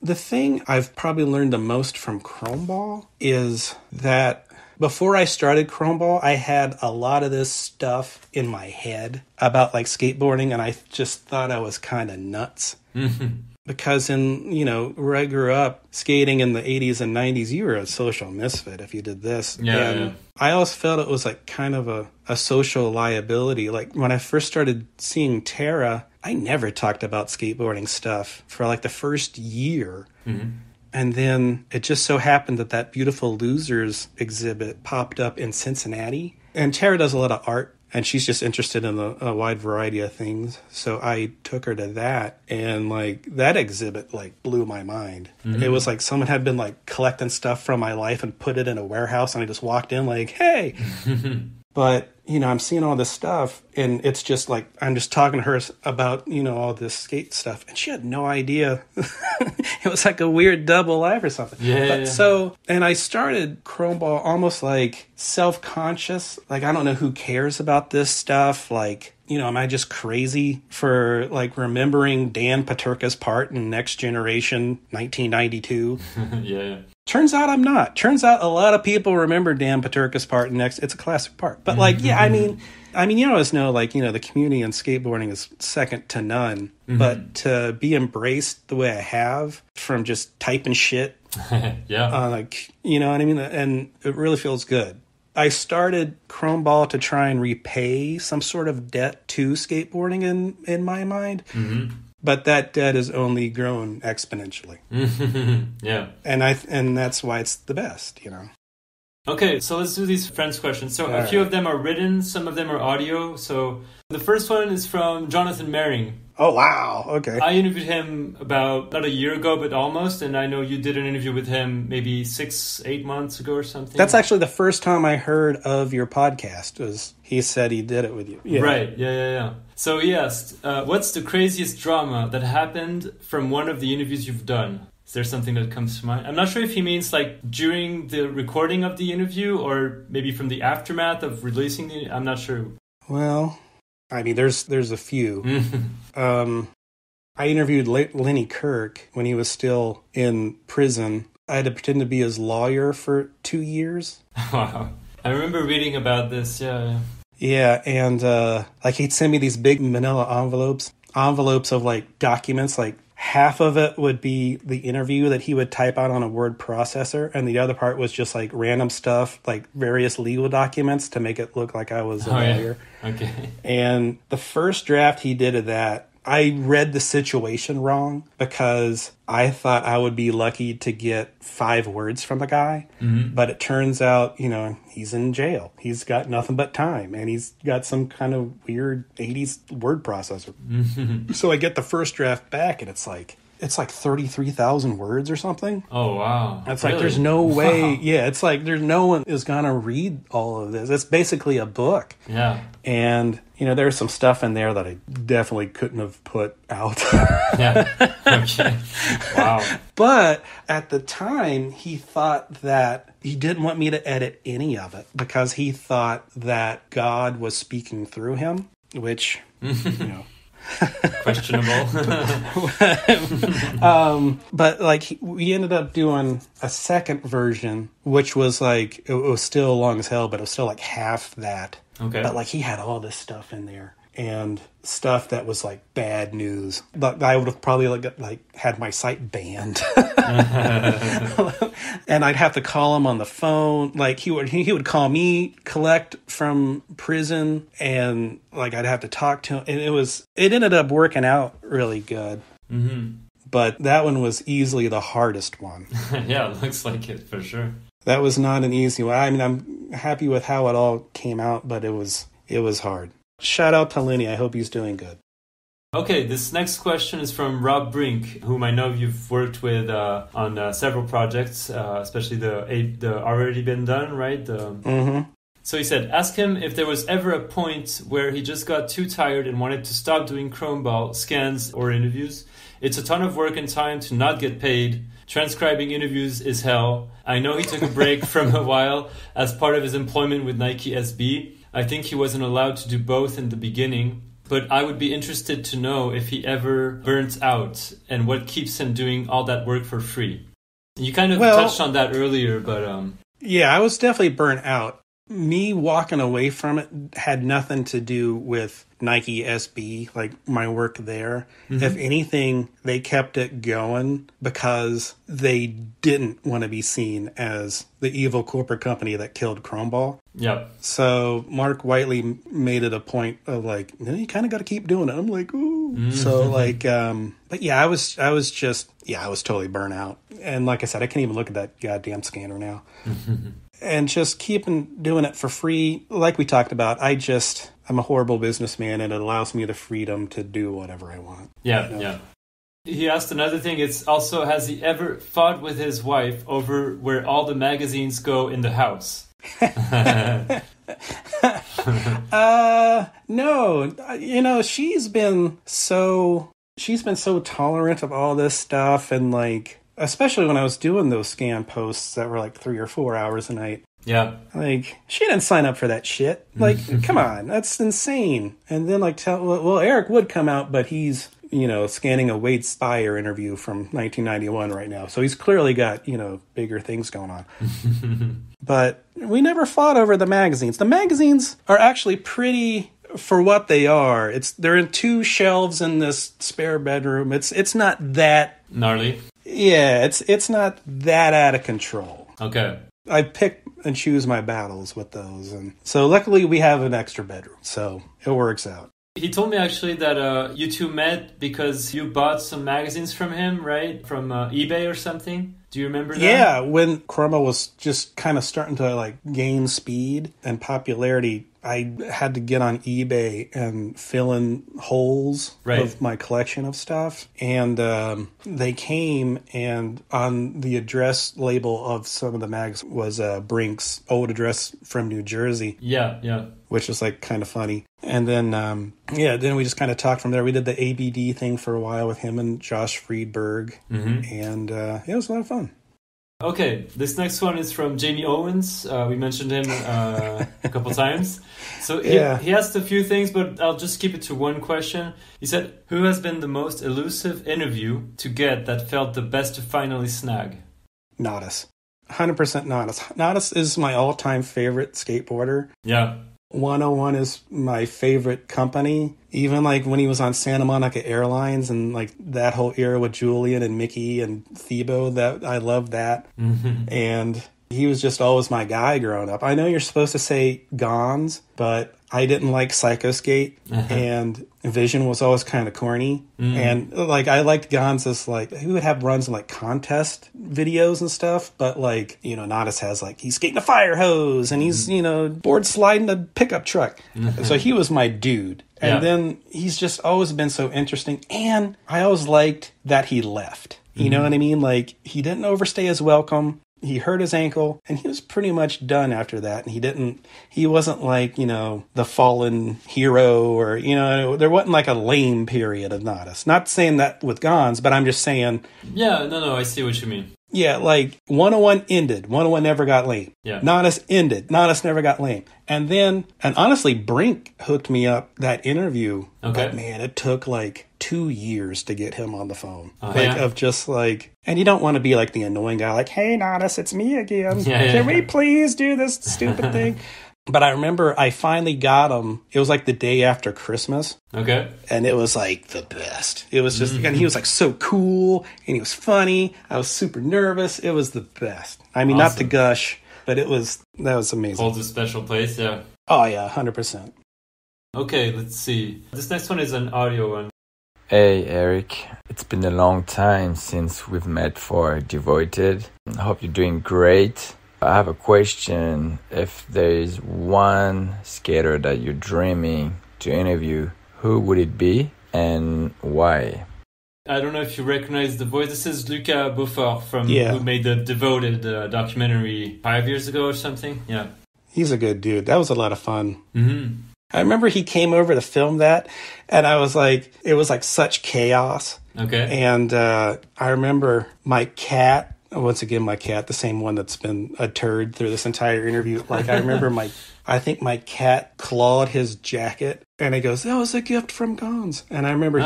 The thing I've probably learned the most from Chromeball is that before I started Chromeball, I had a lot of this stuff in my head about like skateboarding, and I just thought I was kind of nuts. Because you know, where I grew up skating in the 80s and 90s, you were a social misfit if you did this. Yeah. I always felt it was like kind of a social liability. Like when I first started seeing Tara, I never talked about skateboarding stuff for like the first year. And then it just so happened that Beautiful Losers exhibit popped up in Cincinnati. And Tara does a lot of art, and she's just interested in a wide variety of things. So I took her to that, and like that exhibit like blew my mind. It was like someone had been like collecting stuff from my life and put it in a warehouse, and I just walked in like, hey. But, you know, I'm seeing all this stuff, and it's just like, I'm just talking to her about, you know, all this skate stuff, and she had no idea. It was like a weird double life or something. So, and I started Chromeball almost like self-conscious. Like, I don't know who cares about this stuff. Like, you know, am I just crazy for like remembering Dan Paterka's part in Next Generation 1992? Yeah. Turns out I'm not. Turns out a lot of people remember Dan Paterka's part in Next. It's a classic part. But like, yeah, I mean, you always know, like, you know, the community in skateboarding is second to none. But to be embraced the way I have from just typing shit, like, you know what I mean? And it really feels good. I started Chromeball to try and repay some sort of debt to skateboarding in my mind. But that debt has only grown exponentially. Yeah. And that's why it's the best, you know. Okay, so let's do these friends questions. So a few of them are written, some of them are audio. So the first one is from Jonathan Mering. Oh, wow. Okay. I interviewed him about not a year ago, but almost. And I know you did an interview with him maybe 6-8 months ago or something. That's actually the first time I heard of your podcast, was he said he did it with you. Yeah. Right. Yeah. So he asked, what's the craziest drama that happened from one of the interviews you've done? Is there something that comes to mind? I'm not sure if he means like during the recording of the interview or maybe from the aftermath of releasing the... I'm not sure. Well, I mean, there's a few. I interviewed Lenny Kirk when he was still in prison. I had to pretend to be his lawyer for 2 years. Wow. I remember reading about this, yeah. Yeah, and like he'd send me these big manila envelopes of like documents, like half of it would be the interview that he would type out on a word processor, and the other part was just like random stuff, like various legal documents to make it look like I was a lawyer. Yeah. Okay. And the first draft he did of that, I read the situation wrong because I thought I would be lucky to get 5 words from the guy. But it turns out, you know, he's in jail. He's got nothing but time, and he's got some kind of weird 80s word processor. So I get the first draft back, and it's like 33,000 words or something. Oh, wow. It's really? Like, there's no way. Wow. Yeah, it's like there's no one is going to read all of this. It's basically a book. Yeah. And, you know, there's some stuff in there that I definitely couldn't have put out. Yeah. Okay. Wow. But at the time, he thought that he didn't want me to edit any of it because he thought that God was speaking through him, which, you know. Questionable. But like we ended up doing a second version, which was like it was still long as hell, but it was still like half that. Okay. But like he had all this stuff in there and stuff that was like bad news. But I would have probably like had my site banned. And I'd have to call him on the phone. Like he would call me, collect from prison, and like I'd have to talk to him. And it ended up working out really good. But that one was easily the hardest one. Yeah, it looks like it for sure. That was not an easy one. I mean, I'm happy with how it all came out, but it was hard. Shout out to Lenny. I hope he's doing good. Okay, this next question is from Rob Brink, whom I know you've worked with on several projects, especially the Already Been Done, right? So he said, ask him if there was ever a point where he just got too tired and wanted to stop doing Chromeball scans or interviews. It's a ton of work and time to not get paid. Transcribing interviews is hell. I know he took a break from a while as part of his employment with Nike SB. I think he wasn't allowed to do both in the beginning. But I would be interested to know if he ever burnt out and what keeps him doing all that work for free. You kind of touched on that earlier, but... Yeah, I was definitely burnt out. Me walking away from it had nothing to do with Nike SB, like my work there. Mm-hmm. If anything, they kept it going because they didn't want to be seen as the evil corporate company that killed Chromeball. Yeah. So Mark Whiteley made it a point of like, you kind of got to keep doing it. I'm like, ooh. Mm-hmm. So like, but yeah, I was totally burnt out. And like I said, I can't even look at that goddamn scanner now. And just keeping doing it for free, like we talked about, I'm a horrible businessman, and it allows me the freedom to do whatever I want. Yeah, you know? Yeah. He asked another thing. It's also, has he ever fought with his wife over where all the magazines go in the house? No. You know, she's been so tolerant of all this stuff, and like, especially when I was doing those scan posts that were like 3 or 4 hours a night. Yeah. Like, she didn't sign up for that shit. Like, come on, that's insane. And then like, Eric would come out, but he's, you know, scanning a Wade Spire interview from 1991 right now. So he's clearly got, you know, bigger things going on. But we never fought over the magazines. The magazines are actually pretty... for what they are. They're in 2 shelves in this spare bedroom. It's not that gnarly. Yeah, it's not that out of control. Okay. I pick and choose my battles with those, and so luckily we have an extra bedroom, so it works out. He told me actually that you two met because you bought some magazines from him, right? From eBay or something. Do you remember that? Yeah, when Chroma was just kind of starting to like gain speed and popularity, I had to get on eBay and fill in holes of my collection of stuff. And they came, and on the address label of some of the mags was Brink's old address from New Jersey. Yeah, yeah. Which was like kind of funny. And then, then we just kind of talked from there. We did the ABD thing for a while with him and Josh Friedberg. Mm-hmm. And it was a lot of fun. Okay, this next one is from Jaime Owens. We mentioned him a couple times. So he asked a few things, but I'll just keep it to one question. He said, who has been the most elusive interview to get that felt the best to finally snag? Nadas. 100% Nadas. Nadas is my all-time favorite skateboarder. Yeah. 101 is my favorite company. Even like when he was on Santa Monica Airlines and like that whole era with Julian and Mickey and Thebo, that I loved that. Mm-hmm. And he was just always my guy growing up. I know you're supposed to say Gons, but I didn't like Psycho Skate, and Vision was always kind of corny. Mm. And like I liked Gons as like he would have runs in like contest videos and stuff, but like, you know, Nadas has like he's skating a fire hose and he's, you know, board sliding a pickup truck. Mm-hmm. So he was my dude. And then he's just always been so interesting. And I always liked that he left. You know what I mean? Like, he didn't overstay his welcome. He hurt his ankle, and he was pretty much done after that. And he wasn't like, you know, the fallen hero or, you know, there wasn't like a lame period of Nadas. Not saying that with Gons, but I'm just saying. Yeah, no, I see what you mean. Yeah, like 101 ended. 101 never got lame. Yeah. Nadas ended. Nadas never got lame. And honestly, Brink hooked me up that interview. Okay. But man, it took like 2 years to get him on the phone. Of just like, and you don't want to be like the annoying guy, like, hey, Nadas, it's me again. Can we please do this stupid thing? But I remember I finally got him. It was like the day after Christmas. Okay. And it was like the best. It was just, and he was like so cool and he was funny. I was super nervous. It was the best. I mean, not to gush, but that was amazing. Holds a special place, yeah. Oh, yeah, 100%. Okay, let's see. This next one is an audio one. Hey, Eric. It's been a long time since we've met for Devoted. I hope you're doing great. I have a question. If there is one skater that you're dreaming to interview, who would it be and why? I don't know if you recognize the voice. This is Luca Beaufort who made the Devoted documentary 5 years ago or something. Yeah. He's a good dude. That was a lot of fun. Mm-hmm. I remember he came over to film that, and I was like, it was like such chaos. Okay. And I remember my cat, once again, my cat, the same one that's been a turd through this entire interview. Like, I remember I think my cat clawed his jacket, and he goes, that was a gift from Gons. And I remember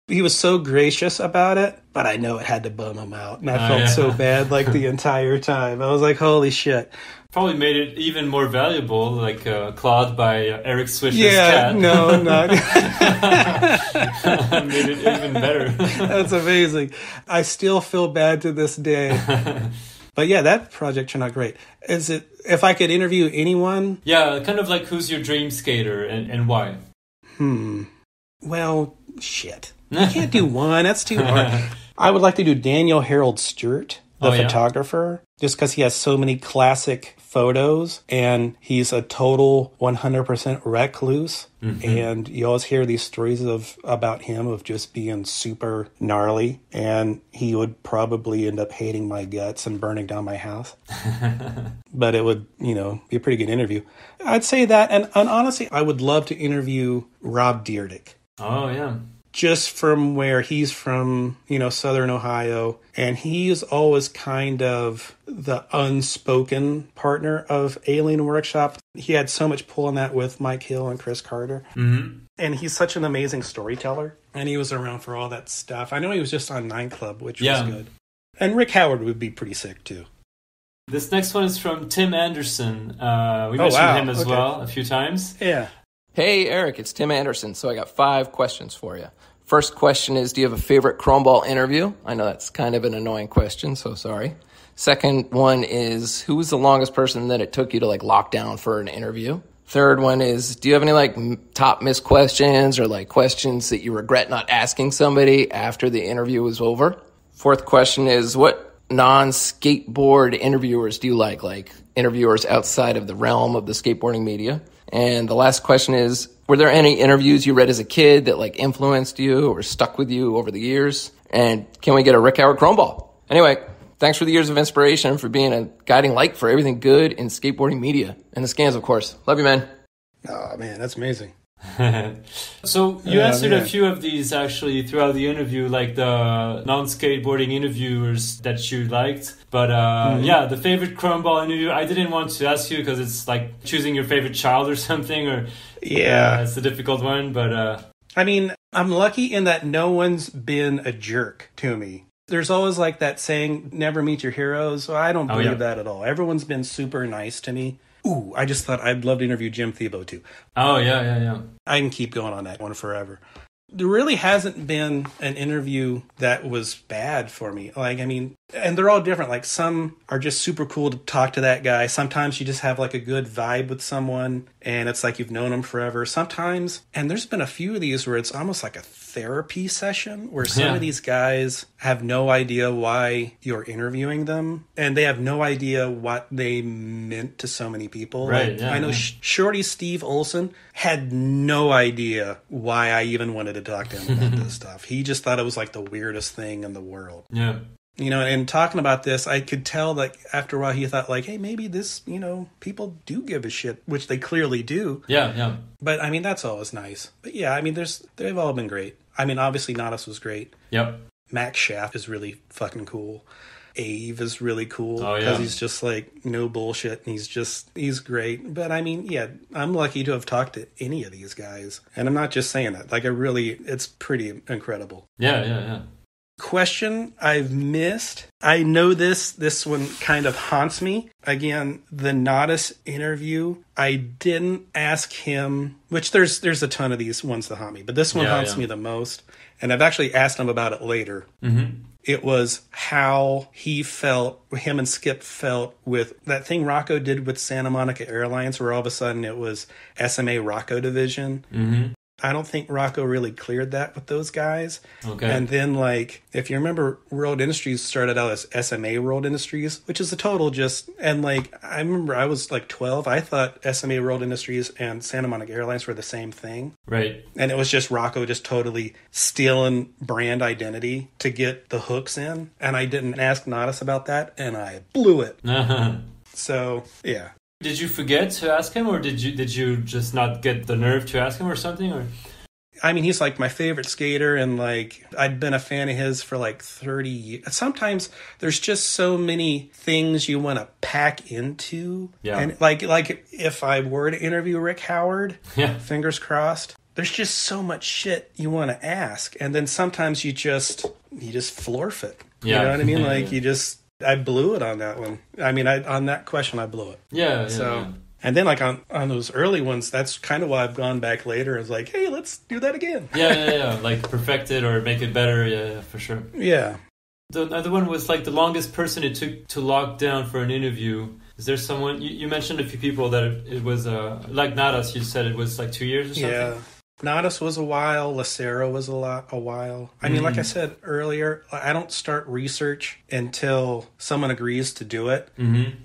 he was so gracious about it, but I know it had to bum him out. And I felt so bad, like, the entire time. I was like, holy shit. Probably made it even more valuable, like clawed by Eric Swisher's Yeah, cat. no, not. Made it even better. That's amazing. I still feel bad to this day. But yeah, that project turned out great. Is it, if I could interview anyone? Yeah, kind of like who's your dream skater and why? Well, shit. I can't do one. That's too hard. I would like to do Daniel Harold Stewart, the photographer, just because he has so many classic photos, and he's a total 100% recluse. Mm-hmm. And you always hear these stories about him of just being super gnarly, and he would probably end up hating my guts and burning down my house. But it would, be a pretty good interview. I'd say that, and honestly, I would love to interview Rob Dyrdek. Oh, yeah. Just from where he's from, Southern Ohio. And he is always kind of the unspoken partner of Alien Workshop. He had so much pull on that with Mike Hill and Chris Carter. Mm-hmm. And he's such an amazing storyteller. And he was around for all that stuff. I know he was just on 9 Club, which was good. And Rick Howard would be pretty sick, too. This next one is from Tim Anderson. We mentioned him as well a few times. Yeah. Hey, Eric, it's Tim Anderson. So I got 5 questions for you. First question is, do you have a favorite Chromeball interview? I know that's kind of an annoying question, so sorry. Second one is, who was the longest person that it took you to lock down for an interview? Third one is, do you have any top missed questions or questions that you regret not asking somebody after the interview was over? Fourth question is, what non-skateboard interviewers do you like interviewers outside of the realm of the skateboarding media? And the last question is, were there any interviews you read as a kid that influenced you or stuck with you over the years? And can we get a Rick Howard Chromeball? Anyway, thanks for the years of inspiration, for being a guiding light for everything good in skateboarding media. And the scans, of course. Love you, man. Oh, man, that's amazing. So you answered a few of these actually throughout the interview, like the non-skateboarding interviewers that you liked. But the favorite Chromeball interview, I didn't want to ask you because it's like choosing your favorite child or something, or it's a difficult one. But I mean, I'm lucky in that no one's been a jerk to me. There's always that saying, never meet your heroes. Well, I don't believe that at all. Everyone's been super nice to me. Ooh, I just thought I'd love to interview Jim Thiebaud, too. Oh, yeah. I can keep going on that one forever. There really hasn't been an interview that was bad for me. And they're all different. Some are just super cool to talk to that guy. Sometimes you just have a good vibe with someone, and it's like you've known them forever. Sometimes, and there's been a few of these where it's almost like a therapy session where some of these guys have no idea why you're interviewing them, and they have no idea what they meant to so many people. Right, I know Shorty Steve Olson had no idea why I even wanted to talk to him about this stuff. He just thought it was the weirdest thing in the world. Yeah. And talking about this, I could tell after a while he thought hey, maybe this, people do give a shit, which they clearly do. Yeah. But that's always nice. But yeah, they've all been great. Obviously Nadas was great. Yep. Max Schaff is really fucking cool. Ave is really cool because he's just no bullshit, and he's great. But I'm lucky to have talked to any of these guys, and I'm not just saying that. It's pretty incredible. Yeah. Question I've missed. I know this one kind of haunts me. Again, the Nadas interview, I didn't ask him, which there's a ton of these ones that haunt me, but this one haunts me the most. And I've actually asked him about it later. Mm-hmm. It was how him and Skip felt with that thing Rocco did with Santa Monica Airlines, where all of a sudden it was SMA Rocco Division. Mm-hmm. I don't think Rocco really cleared that with those guys. Okay. And then, like, if you remember, World Industries started out as SMA World Industries, which is a total just, and like, I remember I was like 12. I thought SMA World Industries and Santa Monica Airlines were the same thing. Right. And it was just Rocco just totally stealing brand identity to get the hooks in. And I didn't ask Nadas about that, and I blew it. So, yeah. Did you forget to ask him, or did you just not get the nerve to ask him or something? Or I mean, he's like my favorite skater, and like I'd been a fan of his for like 30 years. Sometimes there's just so many things you want to pack into. Yeah. And like if I were to interview Rick Howard, fingers crossed, there's just so much shit you want to ask. And then sometimes you just florf it. You know what I mean? Like I blew it on that one. I mean, on that question, I blew it. Yeah. And then, like, on those early ones, that's kind of why I've gone back later. It's like, hey, let's do that again. Yeah. Like, perfect it or make it better. Yeah, for sure. Yeah. The other one was, like, the longest person it took to lock down for an interview. Is there someone... You mentioned a few people that it was... like Nadas, you said it was, like, 2 years or something? Yeah. Nadas was a while. Lacero was a while. I mean, like I said earlier, I don't start research until someone agrees to do it.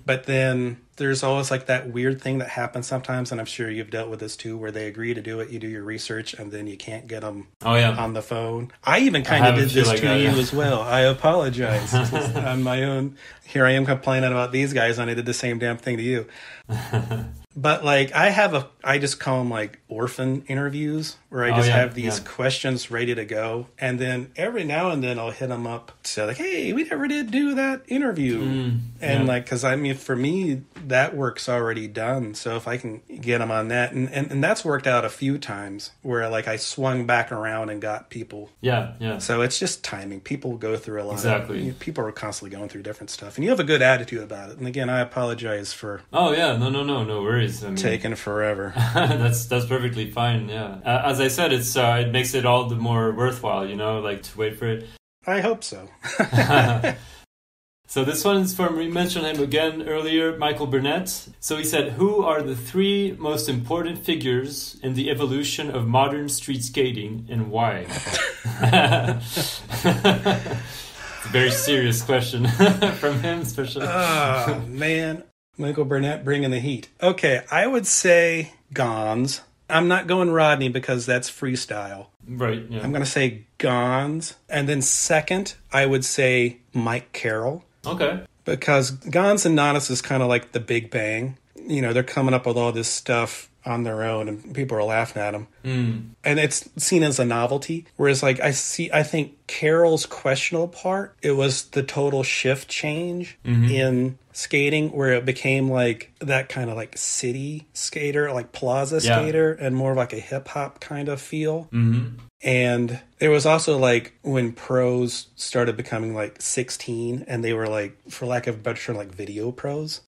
But then there's always like that weird thing that happens sometimes, and I'm sure you've dealt with this too, where they agree to do it, you do your research, and then you can't get them on the phone. I even kind of did this to you as well. I apologize on my own. Here I am complaining about these guys, and I did the same damn thing to you. But like I just call them like orphan interviews, where I just have these questions ready to go, and then every now and then I'll hit them up to say like, hey, we never did do that interview, and like, because I mean, for me that work's already done, so if I can get them on that, and that's worked out a few times where like I swung back around and got people. So it's just timing. People go through a lot. Exactly. People are constantly going through different stuff, and you have a good attitude about it. And again, I apologize for. No worries. I mean, taking forever. that's perfectly fine. Yeah, as I said, it makes it all the more worthwhile. You know, like to wait for it. I hope so. So this one is from, we mentioned him again earlier, Michael Burnett. So he said, who are the 3 most important figures in the evolution of modern street skating, and why? It's a very serious question from him, especially. Oh, man. Michael Burnett bringing the heat. Okay, I would say Gons. I'm not going Rodney because that's freestyle. Right, yeah. I'm going to say Gons. And then second, I would say Mike Carroll. Okay. Because Gons and Nadas is kind of like the Big Bang. You know, they're coming up with all this stuff on their own, and people are laughing at them. And it's seen as a novelty. Whereas, like, I think Carroll's questionable part, it was the total shift change in skating, where it became like that kind of like city skater, like plaza skater, and more of like a hip hop kind of feel. And there was also like when pros started becoming like 16, and they were like, for lack of a better term, like video pros.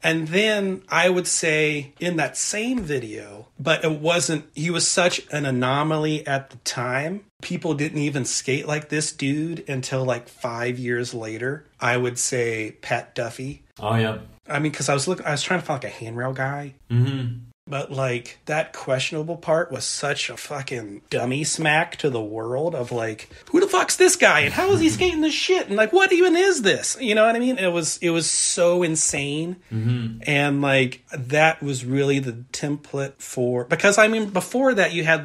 And then I would say in that same video, but it wasn't, he was such an anomaly at the time. People didn't even skate like this dude until like 5 years later. I would say Pat Duffy. Oh, yeah. I mean, because I was trying to find like a handrail guy. But like that questionable part was such a fucking dummy smack to the world of like, who the fuck's this guy and how is he skating this shit, and like what even is this? You know what I mean? It was so insane. And like that was really the template for, because I mean before that you had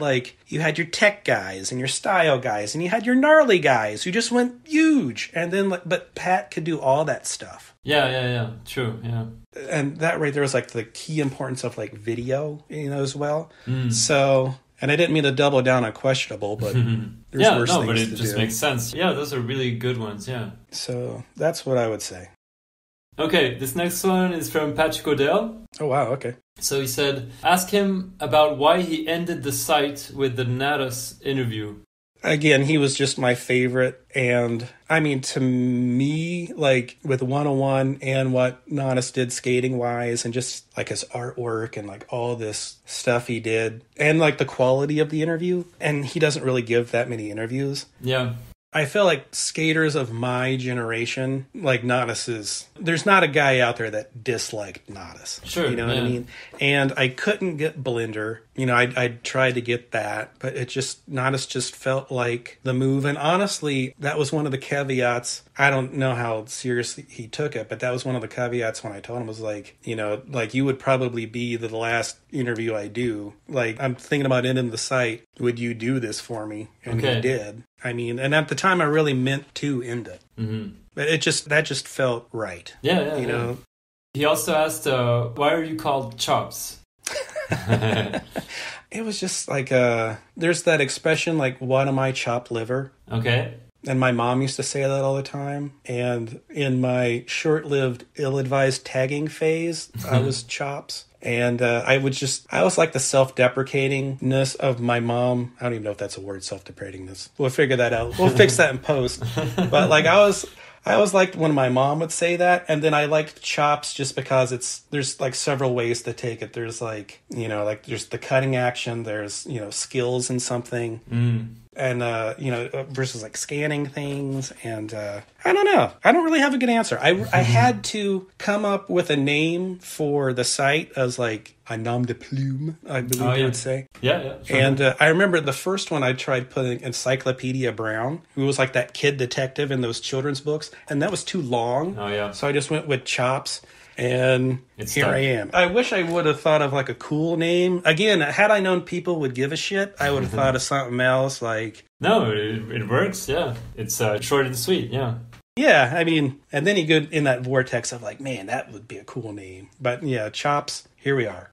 your tech guys and your style guys, and you had your gnarly guys who just went huge, and then like, but Pat could do all that stuff. Yeah. True, yeah. And that right there was like the key importance of like video, you know, as well. So, and I didn't mean to double down on questionable, but there's worse things but it to just do. makes sense. Yeah, those are really good ones, yeah. So that's what I would say. Okay, this next one is from Patrick Odell. Oh, wow, okay. So he said, ask him about why he ended the site with the Nadas interview. Again, he was just my favorite. And I mean, to me, like with 101 and what Nadas did skating wise, and just like his artwork and like all this stuff he did, and like the quality of the interview. And he doesn't really give that many interviews. Yeah. I feel like skaters of my generation, like novices, there's not a guy out there that disliked novice. Sure. You know what I mean? And I couldn't get Blender. You know, I tried to get that, but it just, novice just felt like the move. And honestly, that was one of the caveats. I don't know how seriously he took it, but that was one of the caveats when I told him, was like, you know, like, you would probably be the last interview I do. Like, I'm thinking about ending the site. Would you do this for me? And he did. I mean, and at the time I really meant to end it. Mm-hmm. But that just felt right. Yeah, you know. He also asked, why are you called Chops? It was just like, there's that expression, like, what am I, chopped liver? Okay. And my mom used to say that all the time. And in my short-lived, ill-advised tagging phase, I was Chops. And I was like the self-deprecatingness of my mom. I don't even know if that's a word, self-deprecatingness. We'll figure that out. We'll fix that in post. But like I always liked when my mom would say that, and then I liked Chops just because there's like several ways to take it. There's like, you know, like there's the cutting action, there's, you know, skills in something. And, you know, versus like scanning things. And I don't know. I don't really have a good answer. I had to come up with a name for the site as like a nom de plume, I believe they would say. Yeah. Sure. And I remember the first one I tried putting Encyclopedia Brown, who was like that kid detective in those children's books. And that was too long. Oh, yeah. So I just went with Chops. And here I am. I wish I would have thought of like a cool name. Again, had I known people would give a shit, I would have thought of something else like... No, it works, yeah. It's short and sweet, yeah. Yeah, I mean, and then you go in that vortex of like, man, that would be a cool name. But yeah, Chops, here we are.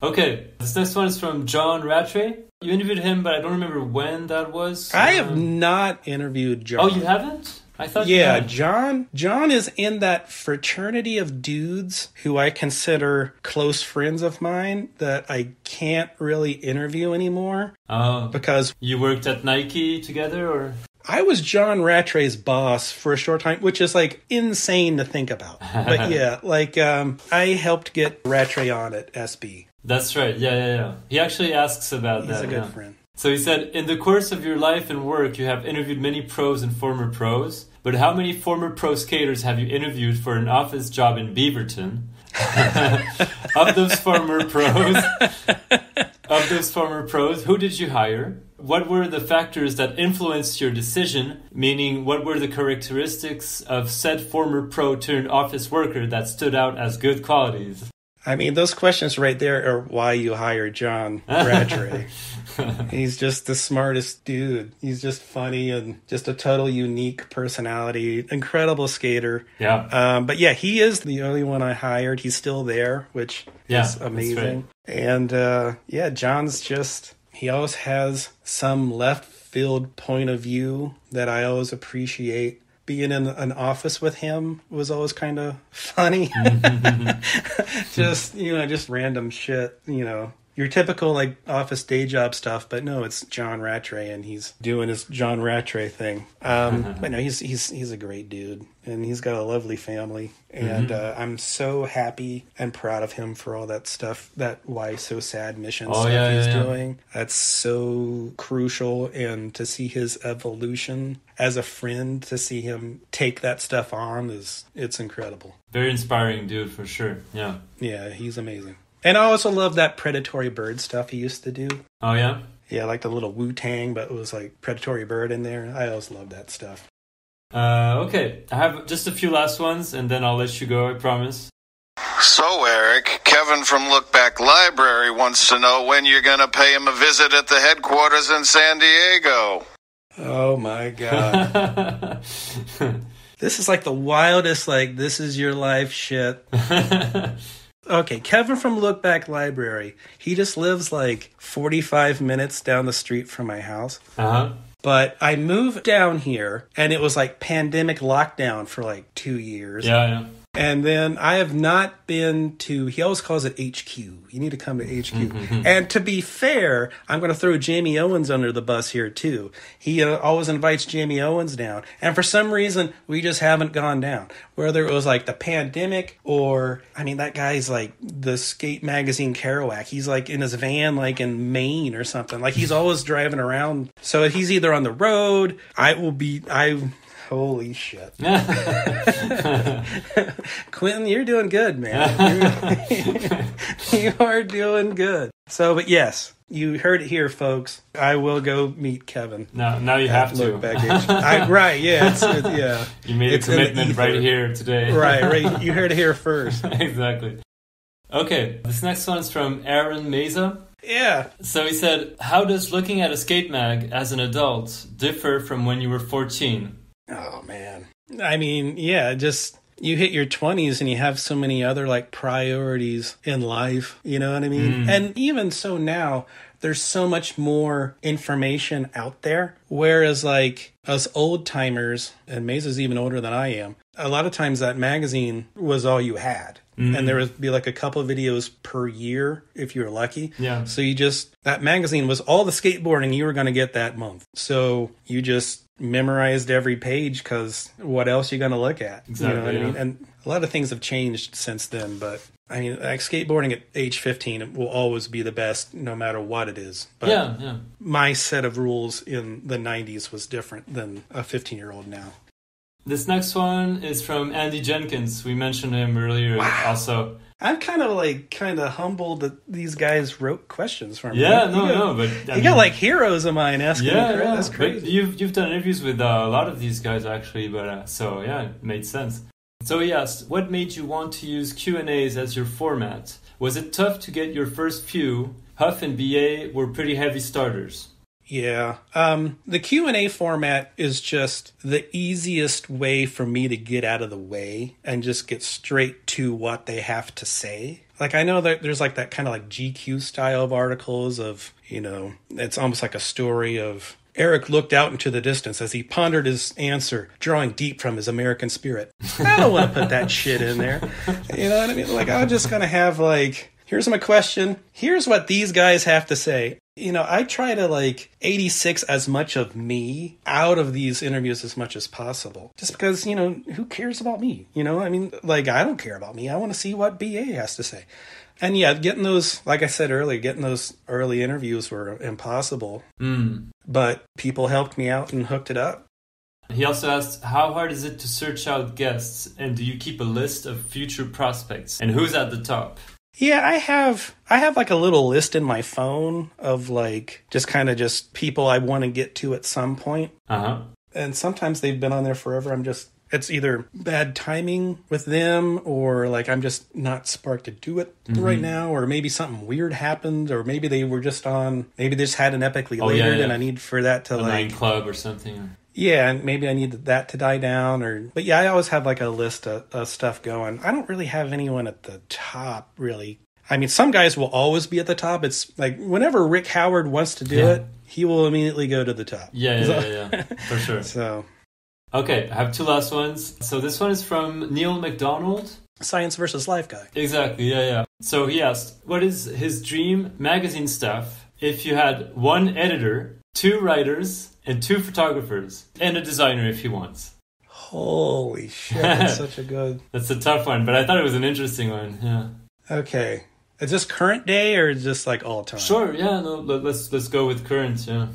Okay, this next one is from John Rattray. You interviewed him, but I don't remember when that was. I have not interviewed John. Oh, you haven't? I thought yeah, John is in that fraternity of dudes who I consider close friends of mine that I can't really interview anymore. Oh. Because you worked at Nike together, or? I was John Rattray's boss for a short time, which is like insane to think about. But yeah, like I helped get Rattray on at SB. That's right. Yeah. He actually asks about that. He's a good friend. So he said, in the course of your life and work, you have interviewed many pros and former pros, but how many former pro skaters have you interviewed for an office job in Beaverton? Of those former pros, who did you hire? What were the factors that influenced your decision? Meaning, what were the characteristics of said former pro turned office worker that stood out as good qualities? I mean, those questions right there are why you hired John Rattray. He's just the smartest dude. He's just funny and just a total unique personality. Incredible skater. Yeah. But yeah, he is the only one I hired. He's still there, which is amazing. Right. And yeah, John's just, he always has some left field point of view that I always appreciate. Being in an office with him was always kind of funny. just random shit, your typical like office day job stuff, but no, it's John Rattray and he's doing his John Rattray thing. But no, he's a great dude and he's got a lovely family. And I'm so happy and proud of him for all that stuff, that Why So Sad mission stuff he's doing. That's so crucial. And to see his evolution as a friend, to see him take that stuff on it's incredible. Very inspiring dude for sure. Yeah. Yeah, he's amazing. And I also love that Predatory Bird stuff he used to do. Oh, yeah? Yeah, like the little Wu-Tang, but it was like Predatory Bird in there. I always loved that stuff. Okay, I have just a few last ones, and then I'll let you go, I promise. So, Eric, Kevin from Look Back Library wants to know when you're going to pay him a visit at the headquarters in San Diego. Oh, my God. This is like the wildest, like, this is your life shit. Okay, Kevin from Look Back Library. He just lives like 45 minutes down the street from my house. Uh-huh. But I moved down here, and it was like pandemic lockdown for like 2 years. Yeah. And then I have not been to, he always calls it HQ. You need to come to HQ. And to be fair, I'm going to throw Jaime Owens under the bus here too. He always invites Jaime Owens down. And for some reason, we just haven't gone down. Whether it was like the pandemic or, I mean, that guy's like the skate magazine Kerouac. He's like in his van, like in Maine or something. Like he's always driving around. So he's either on the road. Holy shit. Quentin, you're doing good, man. You are doing good. So, but yes, you heard it here, folks. I will go meet Kevin. Now you have to. Right, yeah. Yeah. You made a commitment right here today. Right. You heard it here first. Exactly. Okay, this next one's from Aaron Meza. Yeah. So he said, how does looking at a skate mag as an adult differ from when you were 14? Oh, man. I mean, yeah, just you hit your 20s and you have so many other like priorities in life. You know what I mean? And even so now, there's so much more information out there. Whereas like us old timers, and Mesa's even older than I am, a lot of times that magazine was all you had. And there would be like a couple of videos per year if you were lucky. Yeah. So that magazine was all the skateboarding you were going to get that month. So you just memorized every page because what else are you going to look at? Exactly. You know what I mean? And a lot of things have changed since then. But I mean, like skateboarding at age 15, it will always be the best no matter what it is. But yeah. My set of rules in the 90s was different than a 15-year-old now. This next one is from Andy Jenkins. We mentioned him earlier. Wow. Also. I'm kind of humbled that these guys wrote questions for me. Yeah, but you got like heroes of mine asking. Yeah, That's crazy. But you've done interviews with a lot of these guys actually, but so yeah, it made sense. So he asked, what made you want to use Q&As as your format? Was it tough to get your first few? Huff and BA were pretty heavy starters. Yeah. The Q&A format is just the easiest way for me to get out of the way and just get straight to what they have to say. Like, I know that there's like that kind of like GQ style of articles of, you know, it's almost like a story of Eric looked out into the distance as he pondered his answer, drawing deep from his American spirit. I don't want to put that shit in there. You know what I mean? Like, I'm just going to have like, here's my question. Here's what these guys have to say. You know, I try to like 86 as much of me out of these interviews as much as possible. Just because, you know, who cares about me? You know, I mean, like, I don't care about me. I want to see what BA has to say. And yeah, getting those, like I said earlier, getting those early interviews were impossible. But people helped me out and hooked it up. He also asked, how hard is it to search out guests? And do you keep a list of future prospects? And who's at the top? Yeah, I have like a little list in my phone of like just people I want to get to at some point. And sometimes they've been on there forever. It's either bad timing with them or like I'm just not sparked to do it right now, or maybe something weird happened, or maybe they just had an epically layered and I need for that to a club or something. Yeah, and maybe I need that to die down. But yeah, I always have like a list of stuff going. I don't really have anyone at the top, really. I mean, some guys will always be at the top. It's like whenever Rick Howard wants to do it, he will immediately go to the top. Yeah, for sure. So, okay, I have two last ones. So this one is from Neil McDonald. Science versus Life guy. Exactly, yeah. So he asked, what is his dream magazine stuff if you had one editor, 2 writers, and 2 photographers, and a designer if he wants? Holy shit, that's such a good... That's a tough one, but I thought it was an interesting one, yeah. Okay. Is this current day or just like all time? Sure, yeah, no, let's go with current, yeah.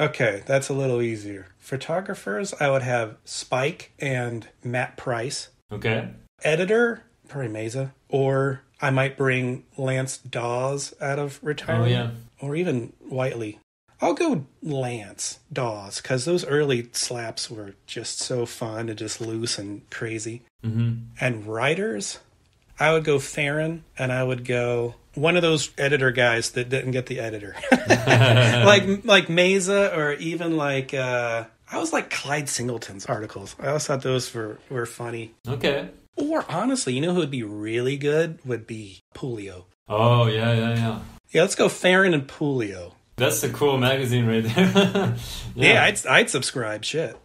Okay, that's a little easier. Photographers, I would have Spike and Matt Price. Okay. Editor, probably Mesa. Or I might bring Lance Dawes out of retirement. Oh, yeah. Or even Whiteley. I'll go Lance Dawes, because those early slaps were just so fun and just loose and crazy. And writers, I would go Farron, and I would go one of those editor guys that didn't get the editor. like Mesa, or even like, I was like Clyde Singleton's articles. I always thought those were funny. Okay. Or honestly, you know who would be really good? Would be Pulio. Oh, yeah. Yeah, let's go Farron and Pulio. That's a cool magazine right there. Yeah, I'd subscribe. Shit.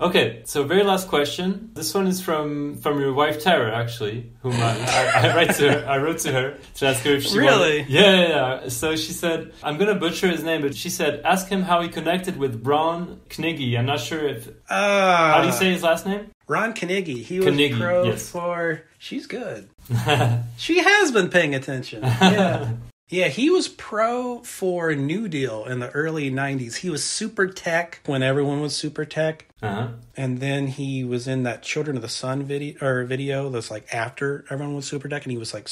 Okay, so very last question. This one is from your wife Tara, actually, whom I wrote to her to ask her if she really. Yeah. So she said, I'm gonna butcher his name, but she said, ask him how he connected with Ron Knigge. I'm not sure if how do you say his last name? Ron Knigge. He was pro for. She's good. She has been paying attention. Yeah. Yeah, he was pro for New Deal in the early 90s. He was super tech when everyone was super tech. Uh-huh. And then he was in that Children of the Sun video that's like after everyone was super tech. And he was like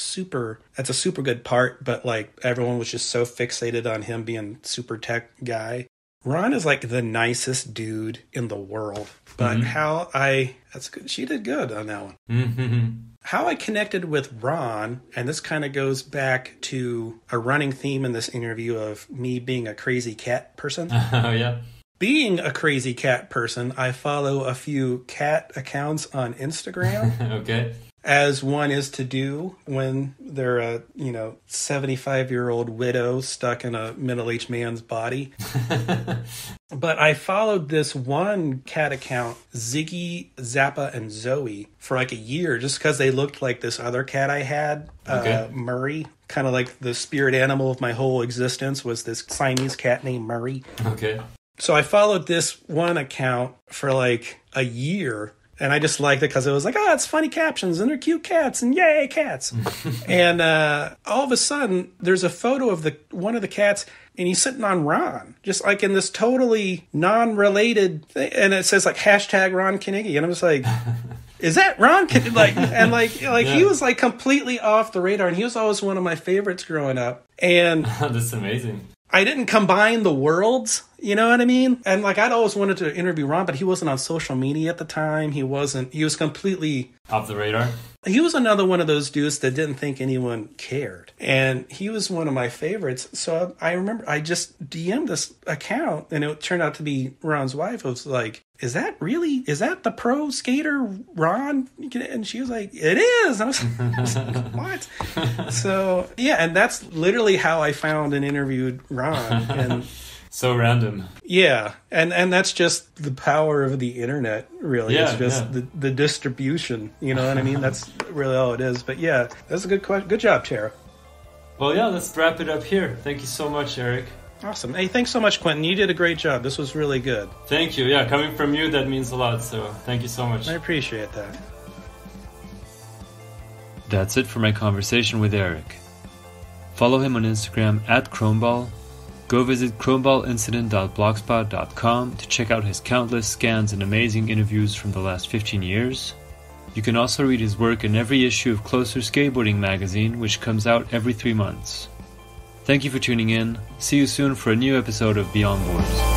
that's a super good part. But like everyone was just so fixated on him being super tech guy. Ron is like the nicest dude in the world. But that's good. She did good on that one. Mm-hmm. How I connected with Ron, and this kind of goes back to a running theme in this interview of me being a crazy cat person. Oh, yeah. Being a crazy cat person, I follow a few cat accounts on Instagram. Okay. As one is to do when they're a 75-year-old widow stuck in a middle-aged man's body. But I followed this one cat account, Ziggy, Zappa, and Zoe, for like a year just because they looked like this other cat I had, Murray. Kind of like the spirit animal of my whole existence was this Siamese cat named Murray. Okay. So I followed this one account for like a year. And I just liked it because it was like, it's funny captions and they're cute cats and yay, cats. And all of a sudden, there's a photo of one of the cats and he's sitting on Ron, just like in this totally non-related thing. And it says like hashtag Ron Carnegie. And I'm just like, is that Ron? He was like completely off the radar. And he was always one of my favorites growing up. And that's amazing. I didn't combine the worlds, you know what I mean? And like I'd always wanted to interview Ron, but he wasn't on social media at the time. He was completely off the radar. He was another one of those dudes that didn't think anyone cared. And he was one of my favorites. So I remember I just DM'd this account and it turned out to be Ron's wife. It was like, is that the pro skater Ron? And she was like, it is. And I was like, what? So yeah, and that's literally how I found and interviewed Ron. And so random. Yeah, and that's just the power of the internet, really. Yeah, it's just the distribution, you know what I mean? That's really all it is. But yeah, that's a good question. Good job, Tara. Well, yeah, let's wrap it up here. Thank you so much, Eric. Awesome. Hey, thanks so much, Quentin. You did a great job. This was really good. Thank you. Yeah, coming from you, that means a lot. So thank you so much. I appreciate that. That's it for my conversation with Eric. Follow him on Instagram @Chromeball. Go visit chromeballincident.blogspot.com to check out his countless scans and amazing interviews from the last 15 years. You can also read his work in every issue of Closer Skateboarding magazine, which comes out every 3 months. Thank you for tuning in. See you soon for a new episode of Beyond Boards.